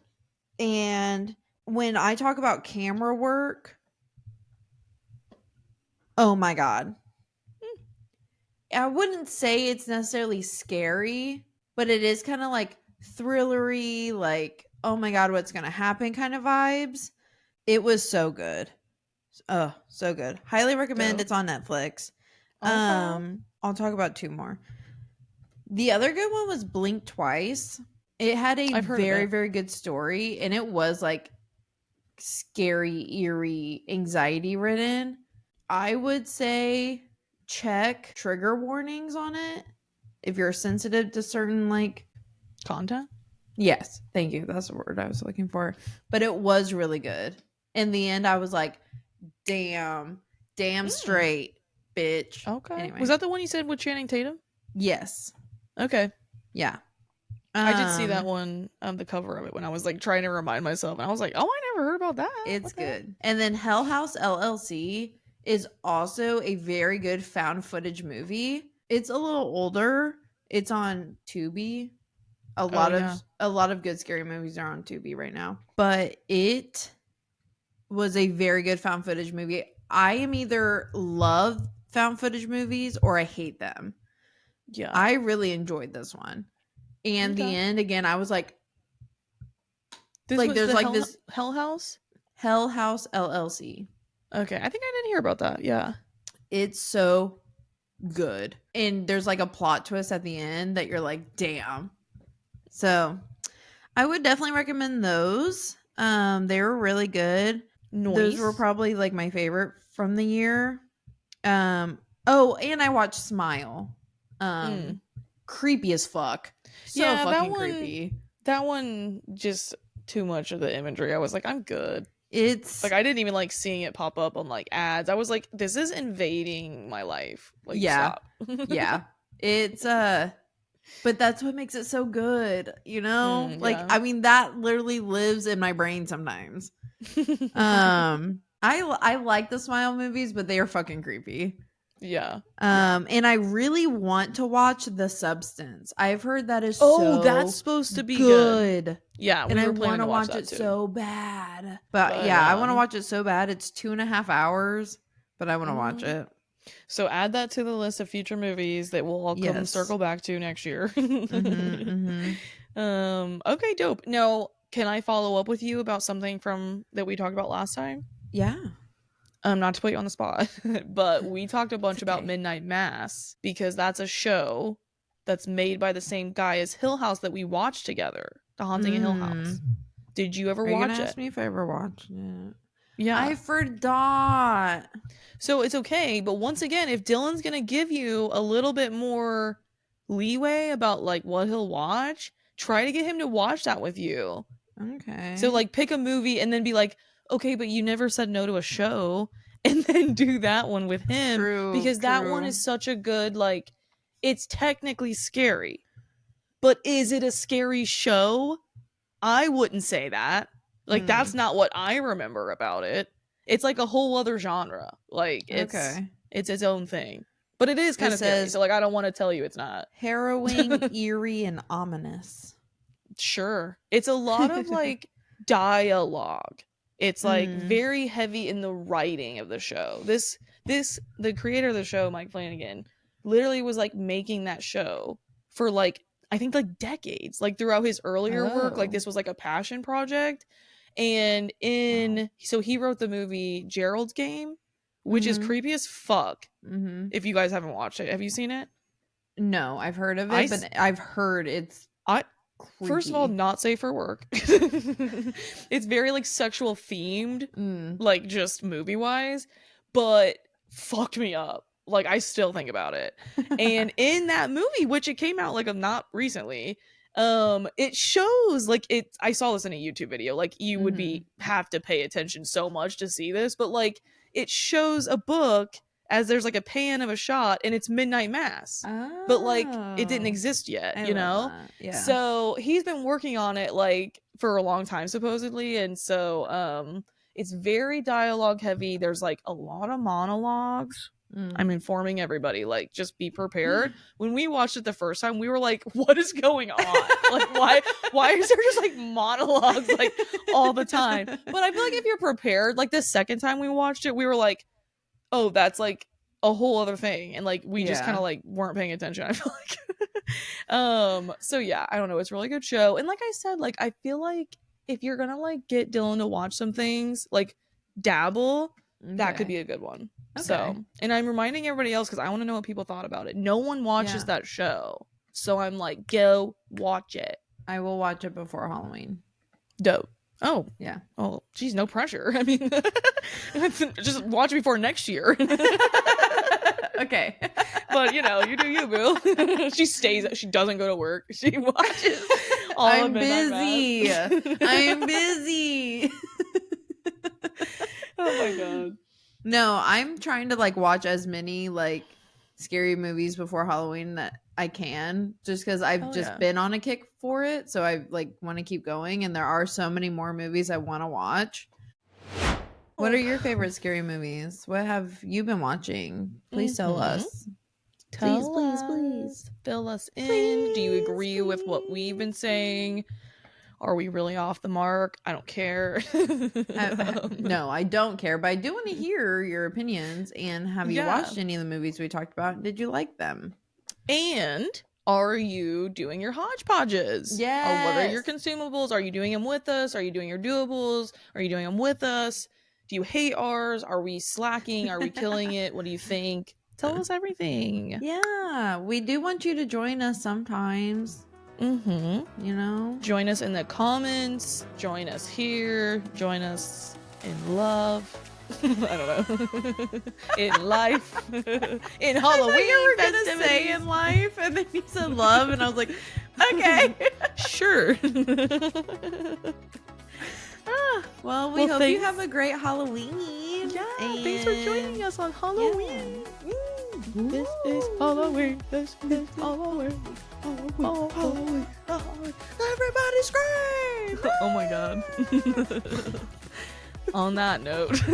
And when I talk about camera work, oh my God. I wouldn't say it's necessarily scary, but it is kind of like thrillery, like, oh my God, what's going to happen kind of vibes. It was so good. Oh, so good. Highly recommend. Dope. It's on Netflix. Okay. I'll talk about 2 more. The other good one was Blink Twice. It had a very, very good story, and it was like scary, eerie, anxiety ridden. I would say check trigger warnings on it if you're sensitive to certain like content. Yes, thank you. That's the word I was looking for. But it was really good. In the end, I was like, damn straight, bitch. Okay. Anyway. Was that the one you said with Channing Tatum? Yes. Okay. Yeah. I did see that one, the cover of it when I was like trying to remind myself, and I was like, oh, I never heard about that. It's good. And then Hell House LLC is also a very good found footage movie. It's a little older. It's on Tubi. A lot of good scary movies are on Tubi right now. But it was a very good found footage movie. I am either love found footage movies or I hate them. Yeah. I really enjoyed this one. And the end, again, I was like, there's like this Hell House LLC. Okay, I think I didn't hear about that. Yeah, it's so good, and there's like a plot twist at the end that you're like, damn. So, I would definitely recommend those. They were really good. Those were probably like my favorite from the year. Oh, and I watched Smile. Creepy as fuck. So fucking creepy. That one, just too much of the imagery. I was like, I'm good. It's like, I didn't even like seeing it pop up on like ads. I was like, this is invading my life. Like, stop. Yeah. It's but that's what makes it so good, you know? Like, I mean, that literally lives in my brain sometimes. I like the Smile movies, but they are fucking creepy. Yeah. And I really want to watch The Substance. I've heard that is that's supposed to be good. Yeah, and I want to watch it so bad. But yeah, I want to watch it so bad. It's 2.5 hours, but I want to watch it. So add that to the list of future movies that we'll all come circle back to next year. Okay, dope. Now, can I follow up with you about something that we talked about last time? Yeah. Not to put you on the spot, but we talked a bunch about Midnight Mass, because that's a show that's made by the same guy as Hill House that we watched together, The Haunting of Hill House. Did you ever watch it? Ask me if I ever watched it. Yeah. I forgot. So it's okay, but once again, if Dylan's gonna give you a little bit more leeway about like what he'll watch, try to get him to watch that with you. Okay. So like pick a movie and then be like, okay, but you never said no to a show, and then do that one with him. Because that one is such a good, like, it's technically scary, but is it a scary show? I wouldn't say that. Like, that's not what I remember about it. It's like a whole other genre. Like, it's its own thing. But it is kind of scary, so like I don't want to tell you it's not. Harrowing, eerie, and ominous. Sure. It's a lot of like dialogue. It's like very heavy in the writing of the show. The creator of the show, Mike Flanagan, literally was like making that show for like, I think like decades, like throughout his earlier work. Like this was like a passion project. And so he wrote the movie Gerald's Game, which is creepy as fuck. If you guys haven't watched it, have you seen it? No, I've heard of it, but I've heard it's creepy. First of all, not safe for work. It's very like sexual themed, like just movie wise, but fucked me up. Like I still think about it. And in that movie, which it came out like not recently, it shows like I saw this in a YouTube video. Like you would have to pay attention so much to see this, but like it shows a book as there's like a pan of a shot, and it's Midnight Mass. But like it didn't exist yet, you know? Yeah. So he's been working on it like for a long time supposedly, and so it's very dialogue heavy. There's like a lot of monologues. I'm informing everybody, like just be prepared. When we watched it the first time, we were like, what is going on? Like why is there just like monologues like all the time? But I feel like if you're prepared, like the second time we watched it, we were like, oh, that's like a whole other thing, and like we just kind of like weren't paying attention, I feel like. So yeah, I don't know, it's a really good show. And like I said, like I feel like if you're gonna like get Dylan to watch some things, like dabble, that could be a good one. So, and I'm reminding everybody else because I want to know what people thought about it. No one watches that show, so I'm like, go watch it. I will watch it before Halloween. Dope. Oh yeah. Oh geez, no pressure. I mean, just watch it before next year. Okay. But you know, you do you, boo. She doesn't go to work. She watches all I'm busy. I'm busy. Oh my god. No, I'm trying to like watch as many like scary movies before Halloween that I can, just because I've been on a kick for it. So I like want to keep going, and there are so many more movies I want to watch. What are your favorite scary movies? What have you been watching? Please tell us. Please. Fill us in. Please, do you agree with what we've been saying? Are we really off the mark? I don't care. No, I don't care, but I do want to hear your opinions. And have you watched any of the movies we talked about? Did you like them? And are you doing your hodgepodges? Yes. What are your consumables? Are you doing them with us? Are you doing your doables? Are you doing them with us? Do you hate ours? Are we slacking? Are we killing it? What do you think? Tell us everything. Yeah, we do want you to join us sometimes. You know, join us in the comments, join us here, join us in love. I don't know. In life. In Halloween. I thought you were gonna festivities. say in life, and then you said love, and I was like, okay. Sure. Well, we hope you have a great Halloween. Yeah, thanks for joining us on Halloween. This is Halloween. This is Halloween. Halloween. Halloween. Everybody scream! Oh my god. On that note,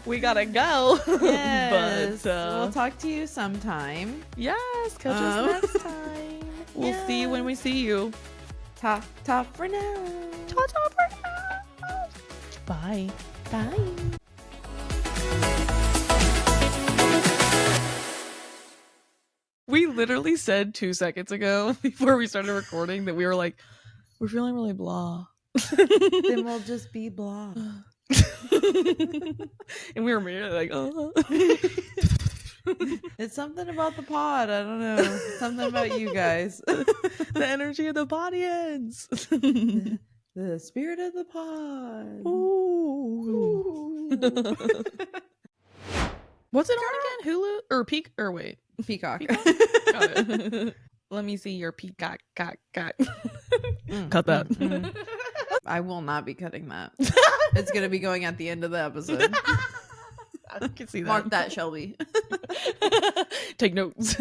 we gotta go. Yes. But we'll talk to you sometime. yes, catch us next time. We'll see you when we see you. Ta for now. Ta-ta for now. Bye. Bye. We literally said 2 seconds ago before we started recording that we were like, we're feeling really blah. Then we'll just be blah. And we were immediately like, It's something about the pod. I don't know. Something about you guys. the energy of the audience. The spirit of the pod. Ooh. What's it on again? Hulu or wait. Peacock. Got it. Let me see your peacock. Cut that. I will not be cutting that. It's going to be going at the end of the episode. I can see that. Mark that, Shelby. Take notes.